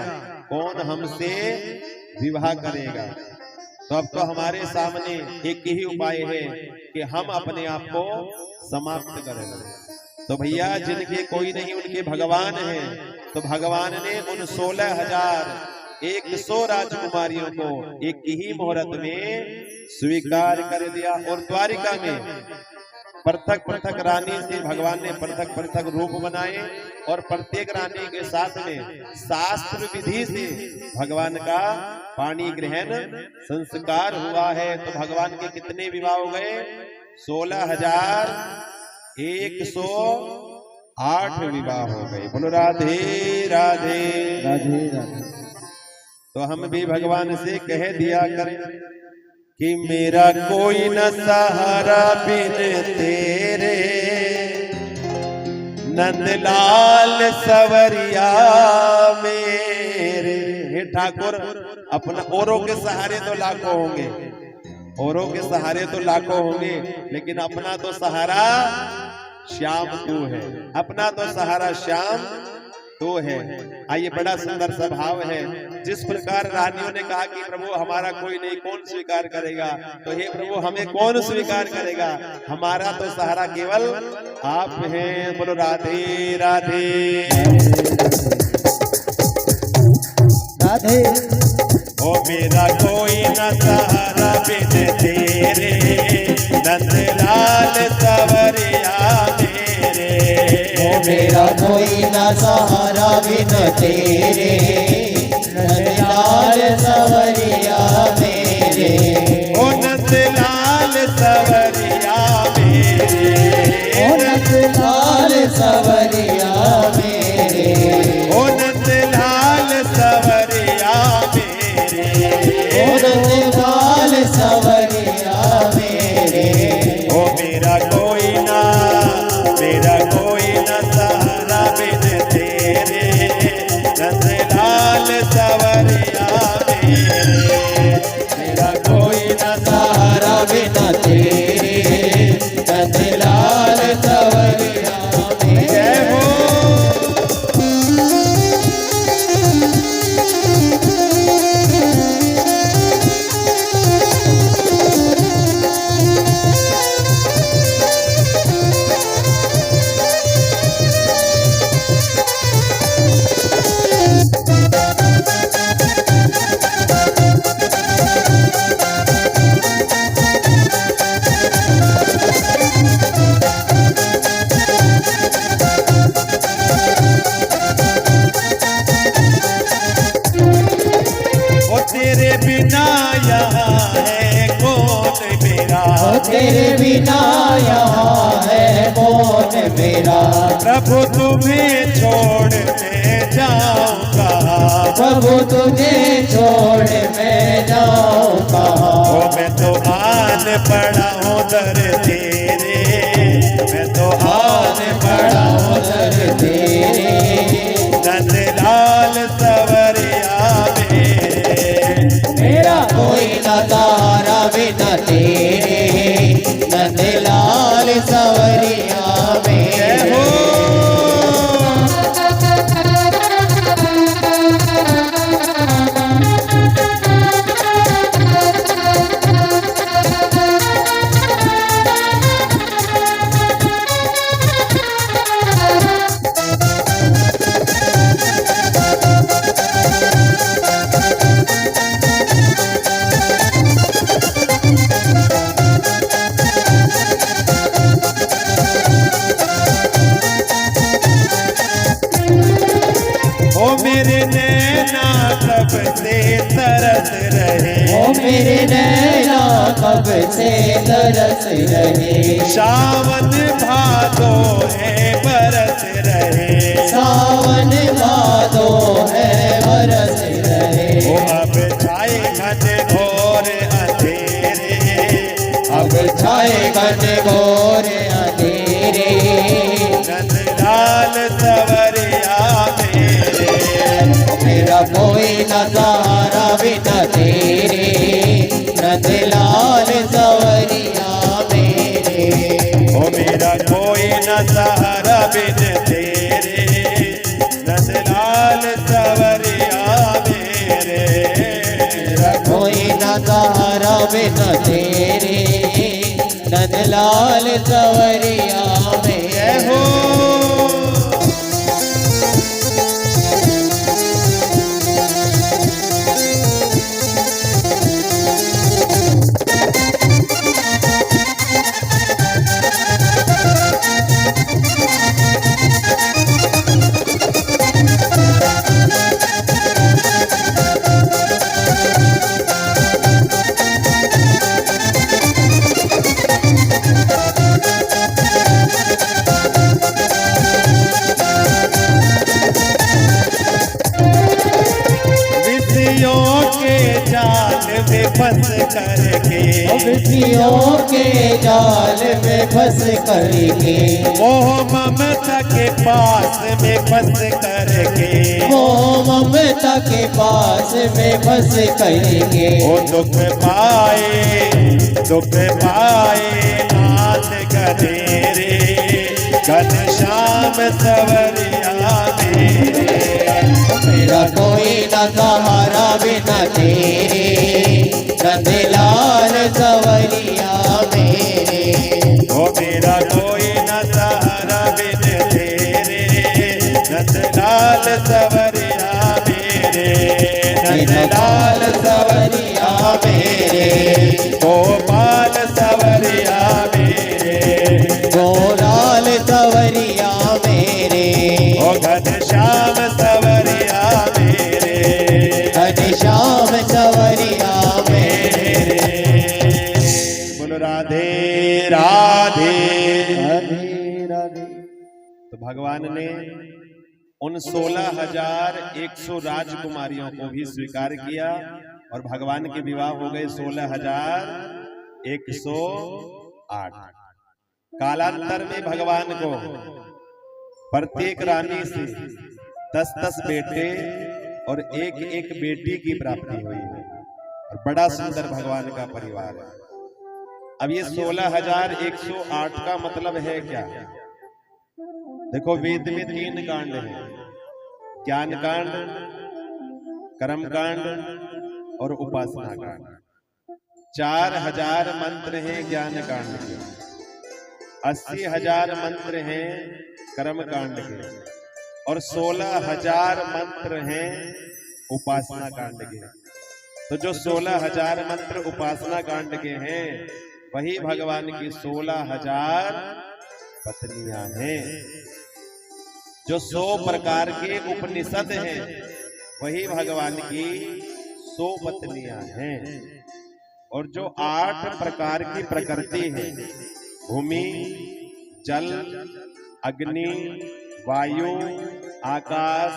कौन हमसे विवाह करेगा। तो अब तो हमारे सामने एक ही उपाय है कि हम अपने आप को समाप्त करें। तो भैया जिनके कोई नहीं उनके भगवान हैं, तो भगवान ने उन 16,100 राजकुमारियों को एक ही मुहूर्त में स्वीकार कर दिया। और द्वारिका में पृथक पृथक रानी से भगवान ने पृथक पृथक रूप बनाए, और प्रत्येक रानी के साथ में शास्त्र विधि से भगवान का पाणी ग्रहण संस्कार हुआ है। तो भगवान के कितने विवाह हो गए, 16,108 विवाह हो गए। बोलो राधे राधे राधे राधे। तो हम भी भगवान से कह दिया करें कि मेरा कोई न सहारा बिन तेरे, नंदलाल सवरिया मेरे। हे ठाकुर, अपना औरों के सहारे तो लाखों होंगे, औरों के सहारे तो लाखों होंगे, लेकिन अपना तो सहारा श्याम तू है, अपना तो सहारा श्याम तो है। आइए, बड़ा सुंदर स्वभाव है। जिस प्रकार रानियों ने कहा कि प्रभु हमारा कोई नहीं, कौन स्वीकार करेगा, तो हे प्रभु हमें कौन स्वीकार करेगा, हमारा तो सहारा केवल आप हैं। बोलो राधे राधे राधे। ओ मेरा कोई न सहारा बिन तेरे, नंदलाल सवरिया मेरे। ओ मेरा कोई न सहारा बिन तेरे, नंदलाल सवरिया मेरे। ओ नंदलाल सवरिया मेरे, ओ नंदलाल सवरिया मेरे। ओ नंदलाल सवरिया मेरे, ओ नंदलाल सवरिया मेरे। ओ मेरा कोई ना सहारा बिन तेरे, नंदलाल सवरिया मेरे। मेरा कोई ना सहारा बिन तेरे, नंदलाल सवरिया मेरे। जय हो। तेरे बिना यहाँ है कौन मेरा, तेरे बिना यहाँ है कौन मेरा। प्रभु तुम्हें छोड़ मैं जाऊँ कहाँ, प्रभु तुझे छोड़ मैं जाऊँ कहाँ। ओ मैं तो आन पड़ा हूँ दर तेरे, मैं तो आन पड़ा हूँ दर तेरे। नंदलाल सवरिया कब से तरस रहे, ओ मेरे नैना कब से तरस रहे, सावन भादो है बरस रहे, सावन भादो है बरस रहे, ओ अब छाए घन घोर अंधेरे, अब छाए घन घोर अंधेरे, नंदलाल सवरिया मेरे, मेरा कोई न सहारा बिना तेरे, नंदलाल सवरिया मेरे, ओ मेरा कोई न सहारा बिन तेरे, नंदलाल सवरिया मेरे, मेरा कोई न सहारा बिना तेरे, नंदलाल सवरिया मेरे। हो विषयों के जाल में फंस करके, विषयों के जाल में फंस करके, मोह ममता के पास में फंस करके, मोह ममता के पास में फंस करके, ओ दुख पाए नाथ गधेरे, घनश्याम सवरिया मेरे, मेरा कोई न सहारा बिना तेरे, नंदलाल सवरिया मेरे, ओ मेरा कोई न सहारा बिन तेरे, नंदलाल सवरिया मेरे, नंदलाल सवरिया मेरे, गोपाल सवरिया मेरे, गोलाल सवरिया मेरे, ओ घनश्याम सवरिया मेरे, घनश्याम सवरिया मेरे। बोलो राधे राधे। राधे राधे। तो भगवान ने उन 16,100 राजकुमारियों को भी स्वीकार किया और भगवान के विवाह हो गए 16,108। कालांतर में भगवान को प्रत्येक रानी से 10-10 बेटे और एक बेटी की प्राप्ति हुई है और बड़ा सुंदर भगवान का परिवार है। अब ये 16,108 का मतलब है क्या? देखो, वेद में 3 कांड हैं, ज्ञान कांड, कर्म कांड और उपासना कांड। 4,000 मंत्र हैं ज्ञान कांड के, 80,000 मंत्र हैं कर्म कांड के और 16,000 मंत्र हैं उपासना कांड के। तो जो 16,000 मंत्र उपासना कांड के हैं वही भगवान की 16,000 पत्नियां हैं। जो 100 प्रकार के उपनिषद हैं वही भगवान की 100 पत्नियां हैं। और जो 8 प्रकार की प्रकृति है, भूमि, जल, अग्नि, वायु, आकाश,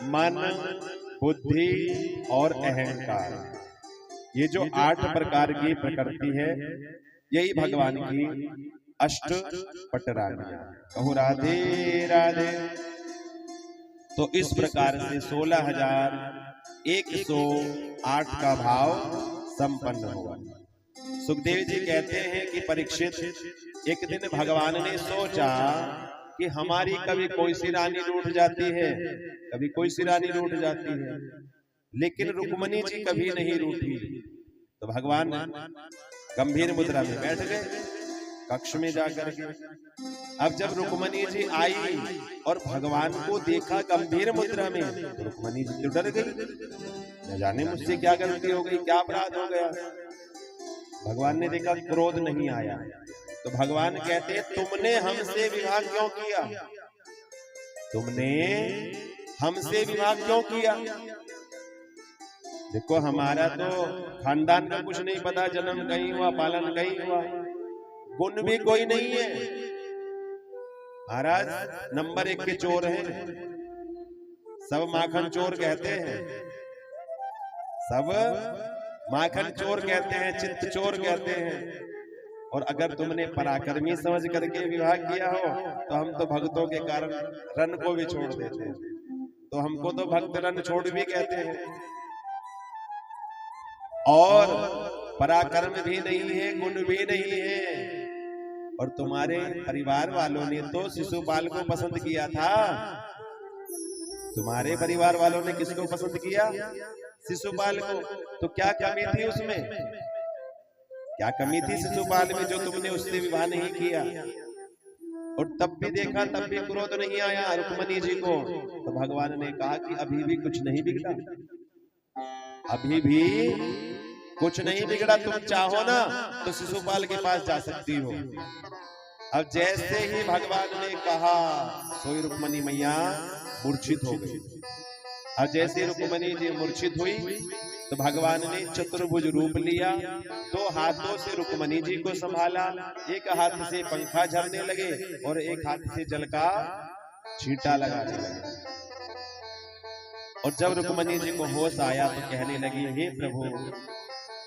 मन, बुद्धि और अहंकार, ये जो 8 प्रकार की प्रकृति है यही भगवान की अष्ट पटरानियां। कहो राधे राधे। तो इस प्रकार से 16,108 का भाव संपन्न हुआ। सुखदेव जी कहते हैं कि परीक्षित, एक दिन भगवान ने सोचा कि हमारी कभी कोई सी रानी रूठ जाती है, कभी कोई सी रानी रूठ जाती है, लेकिन रुक्मणी जी कभी नहीं रूठी। तो भगवान गंभीर मुद्रा में बैठ गए कक्ष में जाकर के। अब जब रुक्मणी जी आई और भगवान को देखा गंभीर मुद्रा में, तो रुक्मणी जी तो डर गई, न जाने मुझसे क्या गलती हो गई, क्या अपराध हो गया। भगवान ने देखा क्रोध नहीं आया, तो भगवान कहते तुमने हमसे विवाह क्यों किया, तुमने हमसे विवाह क्यों किया। देखो हमारा तो खानदान का कुछ नहीं पता, जन्म कहीं हुआ, पालन कहीं हुआ, गुण भी कोई नहीं है। महाराज नंबर 1 के चोर हैं, सब माखन चोर कहते हैं, सब माखन चोर कहते हैं, चित्त चोर कहते हैं। और अगर तुमने पराक्रमी समझ करके विवाह किया हो तो हम तो भक्तों के कारण रन को भी छोड़ देते हैं, तो हमको तो भक्त रन छोड़ भी कहते हैं। और पराक्रम भी नहीं है, गुण भी नहीं है। और तुम्हारे परिवार वालों ने तो शिशुपाल को पसंद किया था। तुम्हारे परिवार वालों ने किसको पसंद किया? शिशुपाल को। तो क्या कमी थी उसमें? क्या कमी थी शिशुपाल में जो तुमने उससे विवाह नहीं किया? और तब भी देखा, तब भी क्रोध नहीं आया रुक्मणी जी को। तो भगवान ने कहा कि अभी भी कुछ नहीं बिगड़ा, अभी भी कुछ नहीं बिगड़ा। तुम चाहो ना तो शिशुपाल के पास जा सकती हो। अब जैसे ही भगवान ने कहा सोई रुक्मणी मैया मूर्छित हो गई। अब जैसे रुक्मणी जी मूर्छित हुई तो भगवान ने चतुर्भुज रूप लिया, 2 हाथों से रुक्मणी जी को संभाला, एक हाथ से पंखा झरने लगे और एक हाथ से जल का छींटा लगाने लगे। और जब रुक्मणी जी को होश आया तो कहने लगी, हे प्रभु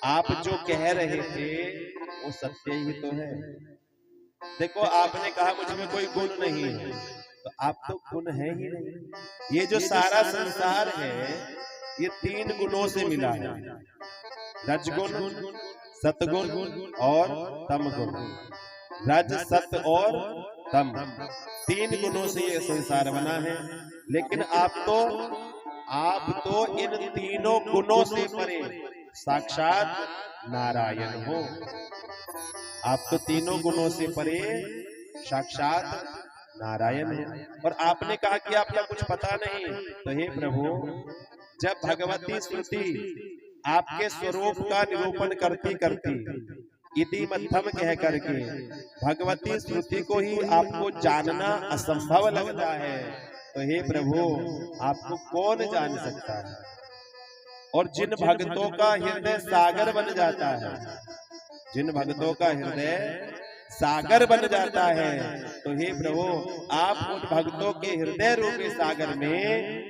आप जो कह रहे थे वो सत्य ही तो है। देखो आपने कहा मुझ में कोई गुण नहीं है, तो आप तो गुण है ही नहीं। ये जो सारा संसार है ये 3 गुणों से मिला है, रजगुण, सतगुण और तमगुण। रज, सत और तम, 3 गुणों से ये संसार बना है। लेकिन आप तो इन तीनों गुणों से परे साक्षात नारायण हो। आप तो तीनों गुणों से परे साक्षात नारायण है। और आपने कहा कि आपका कुछ पता नहीं। तो हे प्रभु जब भगवती श्रुति आपके स्वरूप का निरूपण करती करती इति मध्यम कह करके भगवती श्रुति को ही आपको जानना असंभव लगता है, तो हे प्रभु आपको कौन जान सकता है? और जिन भक्तों का हृदय सागर बन जाता है, जिन भक्तों का हृदय सागर बन जाता है, तो हे प्रभु आप उन भक्तों के हृदय रूपी सागर में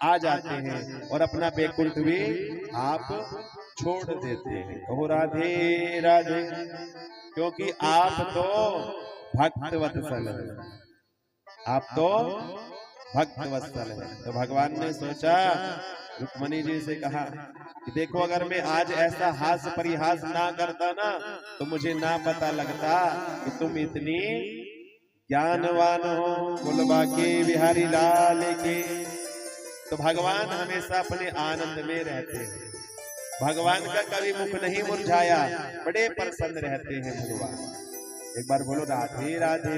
आ जाते हैं और अपना बैकुंठ भी आप छोड़ देते हैं। कहो राधे राधे, क्योंकि आप तो भक्त वत्सल है, आप तो भक्त वत्सल है। तो भगवान ने सोचा, रुक्मणी जी से कहा कि देखो अगर मैं आज ऐसा हास परिहास ना करता ना तो मुझे ना पता लगता कि तुम इतनी ज्ञानवान हो। बोलबा के बिहारी लाल के। तो भगवान हमेशा अपने आनंद में रहते हैं, भगवान का कभी मुख नहीं मुरझाया, बड़े प्रसन्न रहते हैं भगवान। एक बार बोलो राधे राधे।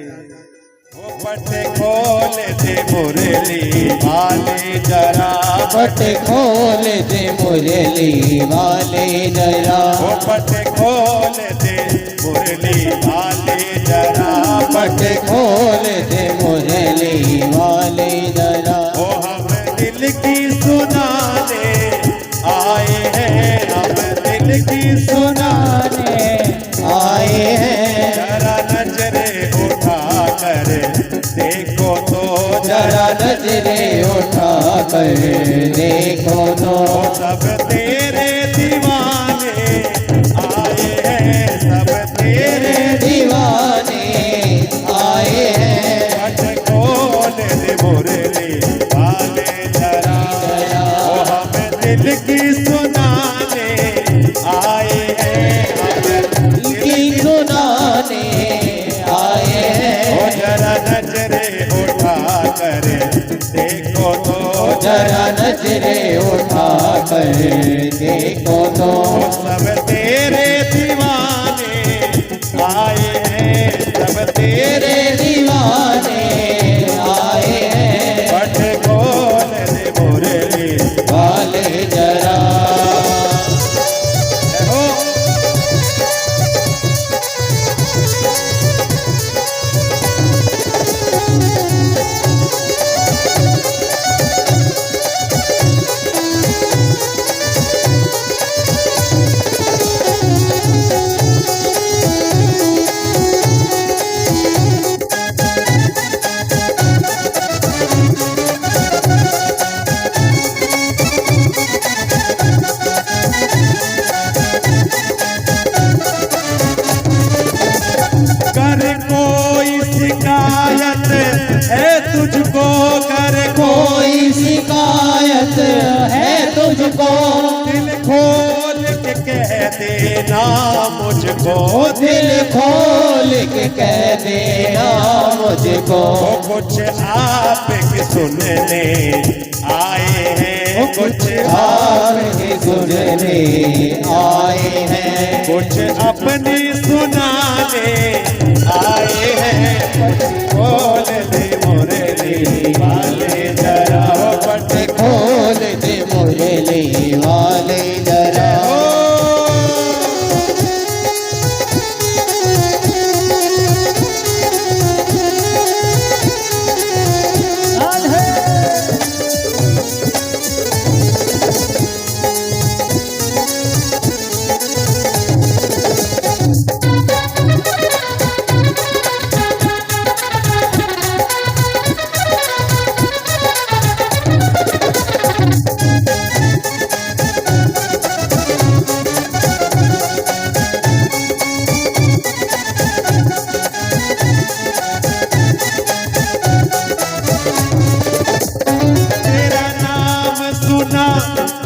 वो पट खोल दे मुरली वाले जरा, पट खोल दे मुरली वाले जरा, वो पट खोल दे मुरली वाले जरा, पट खोल दे मुरली वाले जरा। वो हम दिल की सुनाने आए हैं, हम दिल की सुनाने आए हैं। जरा नजरे उठा कर देखो तो, जरा नजरे उठा कर देखो तो, सब तेरे दीवाने आए हैं, सब तेरे दीवाने आए हैं। पट खोल दे मुरली वाले जरा, वो हम दिल की सुनाने आए हैं, हम की सुनाने आए हैं। ओ जरा नजरे उठा कर देखो तो, जरा नजरे उठा कर देखो तो, सब तेरे दीवाने आए हैं, सब तेरे दीवाने आए हैं। पट खोल दे मुरली वाले जरा। हो। मुझको दिल खोल के कह देना मुझको। कुछ आप की सुनने आए हैं, कुछ आपके सुनने आए हैं, कुछ अपनी सुनाने आए हैं। खोल दे मुरली वाले जरा, पट खोल दे मुरली वाले जरा।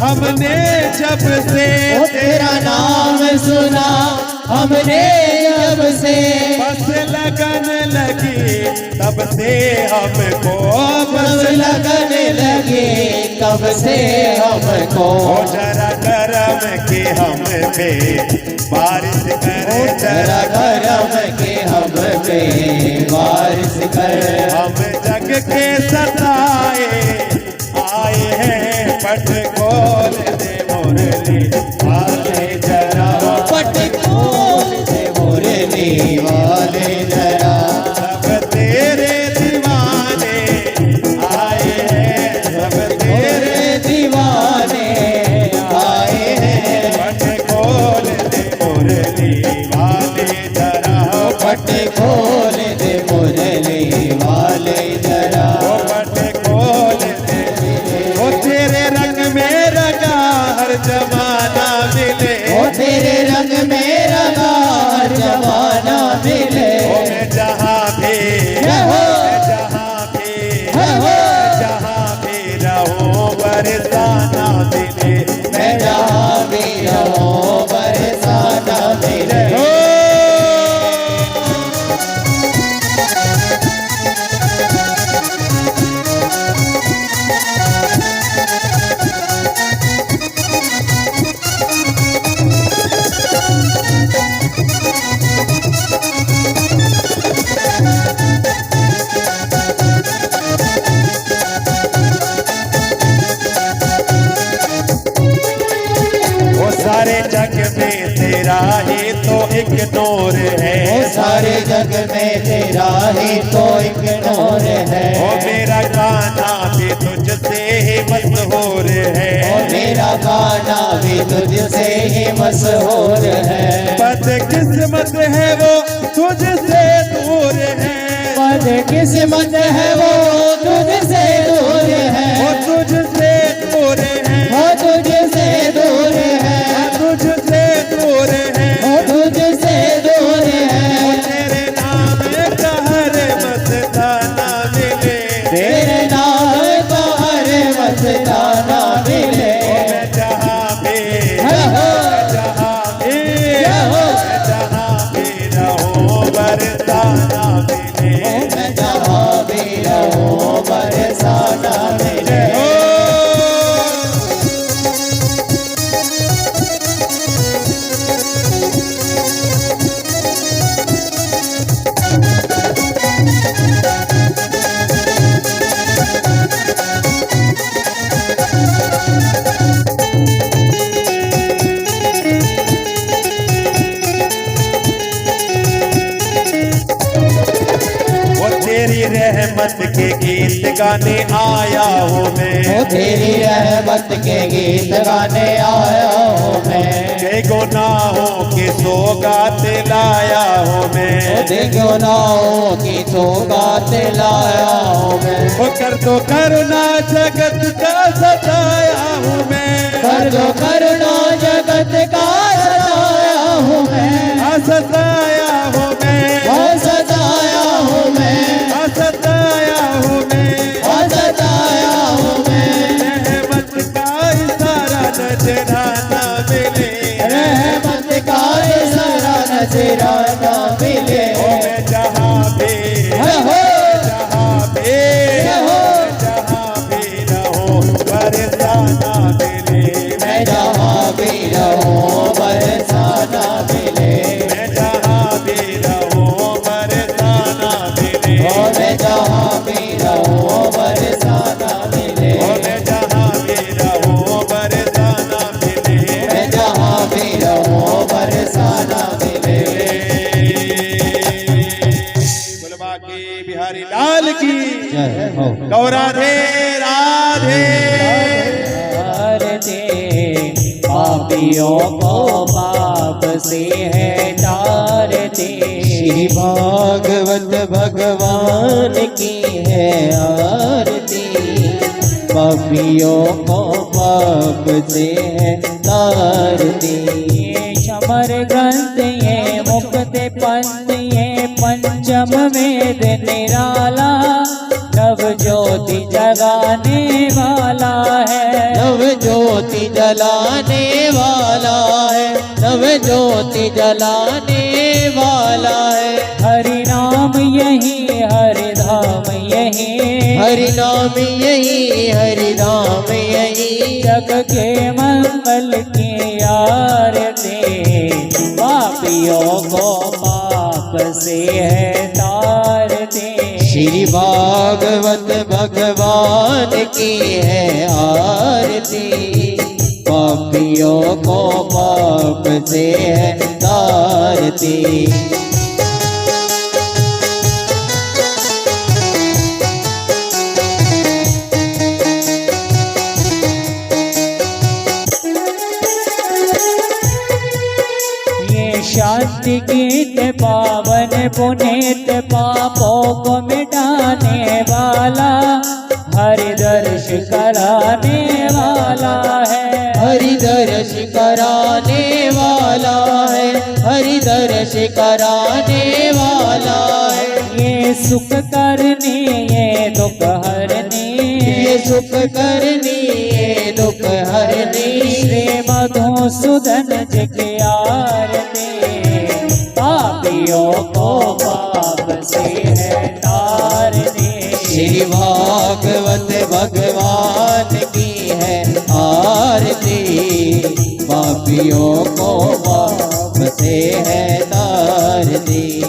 हमने जब से तेरा नाम सुना हमने जब से, बस लगन लगी तब से हमको, बस लगन लगे कब से हमको। जरा करम के हम पे बारिश करे, जरा करम के हम पे बारिश कर। हम जग के सताए आए हैं, पट खोल दे मुरली वाले जरा, पट खोल दे मुरली वाले जरा। सब तेरे दीवाने आए हैं, सब तेरे दीवाने आए हैं, पट खोल दे मुरली वाले जरा, पट खोल दे मुरली वाले जरा। पट खोल दे, वो तेरे रंग में रंगा हर जमाना मिले, ओ तेरे रंग में रंगा हर जमाना मिले। ओ मैं जहाँ भी, हो, मैं जहाँ भी, हो, जहाँ भी रहूं बरसाना मिले, मैं जहाँ भी रहूं बरसाना मिले। सारे जग में तेरा ही तो एक नूर है, ओ सारे जग में तेरा ही तो एक नूर है। ओ मेरा गाना भी तुझसे ही मशहूर है, ओ मेरा गाना भी तुझसे ही मशहूर है। बदकिस्मत है वो तुझसे दूर है, बदकिस्मत है वो तुझसे दूर है, वो तुझसे दूर है, वो तुझसे दूर है, तुझसे दूर है, वो तुझसे दूर है। तेरे नाम का हर मस्ताना मिले, तेरे नाम का हर मस्ताना मिले। मैं जहाँ भी, हो, जहाँ भी, हो, जहाँ भी रहूं बरसाना मिले, मैं जहाँ भी रहूं बरसाना मिले। रहमत के गीत गाने आया हूँ मैं, ओ तेरी रहमत के गीत गाने आया हूँ मैं। के गुनाहों की सौगात लाया हूँ मैं, ओ गुनाहों की सौगात लाया हूँ मैं। वो कर दो करुणा जगत का सताया हूँ मैं, कर दो करुणा जगत का सताया हूँ मैं। सताया हूँ मैं, सताया हूँ मैं, सताया हूँ मैं, सताया हूँ मैं। रहमत का इशारा नजराना मिले, रहमत का इशारा कहो राधे राधे। पापियों को पाप से है तार दे। श्री भागवत भगवान की है आरती। पापियों को पाप से है तार दे। समर ग्रंथ ये मुक्त पंथ ये पंचम वेद निराला। नव ज्योति जगाने वाला है। नव ज्योति जलाने वाला है। नव ज्योति जलाने वाला है। हरि नाम यही हरि धाम यही। हरि नाम यही हरि धाम यही। जग के मंगल की आरती। पापियों को पाप से है तार दे। श्री भागवत भगवान की है आरती। पापियों को पाप से है तारती। शांति गीत पावन पुनीत पापों को मिटाने वाला। हरि दर्श कराने वाला है। हरि दर्श कराने वाला है। हरि दर्श कराने वाला है। ये सुख करनी ये दुख हरनी। ये सुख करनी ये दुख हरनी। श्री मधुसूदन जी की आरती। पापियों को पाप से है तार दे। श्री भागवत भगवान की है आरती। पापियों को पाप से है तार दी।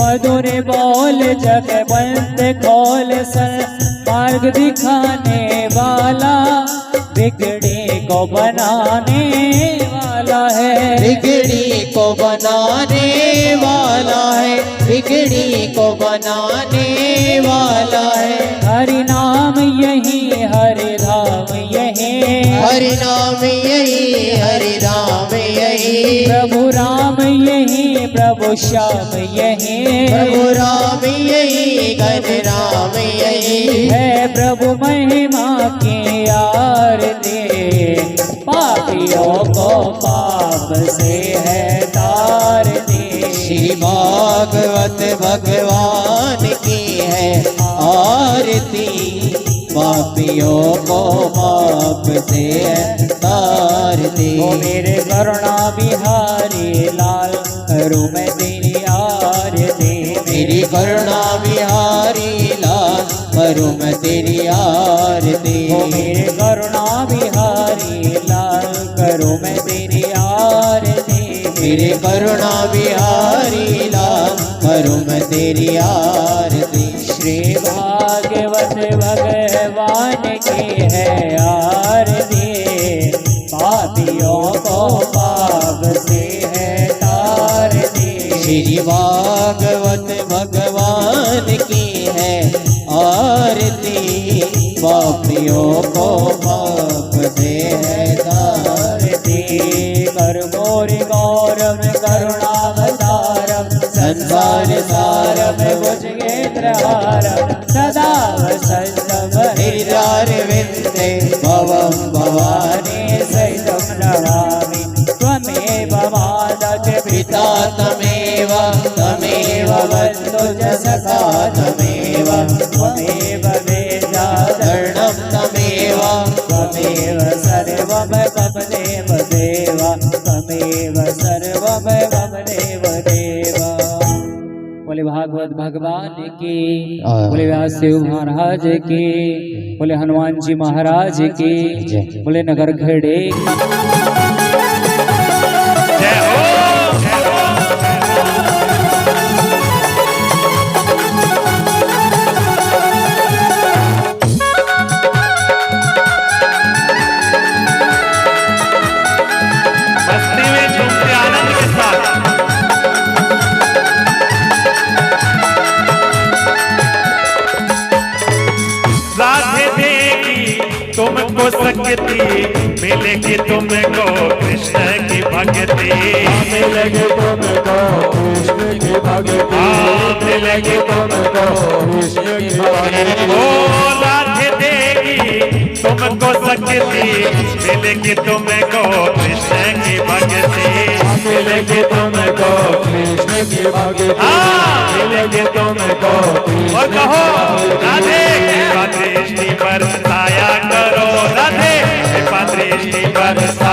मधुर बोल जग बंद खोल सर मार्ग दिखाने वाला। बिगड़ी को बनाने वाला है। बिगड़ी को बनाने वाला है। बिगड़ी को बनाने वाला है। हरि नाम यही हरि धाम यही। हरि नाम यही हरि धाम यही। प्रभु राम यही प्रभु श्याम यही। प्रभु राम यही घन राम यही। है प्रभु महिमा की आरती। पापियों को पाप से है तार दी। श्री भागवत भगवान की है आरती। पापियों को पाप से है तार दी। ओ मेरे करुणा बिहारी लाल करूं मैं तेरी आरती। मेरी करुणा बिहारी लाल करूं मैं तेरी आरती। ओ मेरे करुणा बिहारी लाल करूं मैं तेरी आरती। मेरे करुणा बिहारी लाल करूं मैं तेरी आरती। श्री भागवत भगवान की है आरती। पापियों को पाप से है तार दी। श्री भागवत भगवान की है आरती। पापियों को पाप से है तार दी। कर मोरि गौरव करुणावतारम। संसार सारम भुजगेन्द्रहारम। सदा वसन्तम हृदयारविन्दे। भवं भवानी सहितं नमामि। त्वमेव माता पिता तमेव। तमेव बन्धु च सखा तमेव। त्वमेव वेदाधरणं तमेव। त्वमेव सर्वं मम देव देव। त्वमेव सर्वं मम देव देव। बोले भागवत भगवान की। बोले व्यास शिव महाराज की। बोले हनुमान जी महाराज की। बोले नगर खेड़े जय हो। मिलेगी तुमको कृष्ण की भक्ति, मिलेगी तुमको कृष्ण की भक्ति, मिलेगी तुमको कृष्ण की भक्ति। ओ राधे देगी तुमको शक्ति, मिलेगी तुमको कृष्ण की भक्ति, मिलेगी तुमको कृष्ण की भक्ति, मिलेगी तुमको और कहो राधे कृपा दृष्टि बरसाया करो, राधे कृपा दृष्टि बरसाया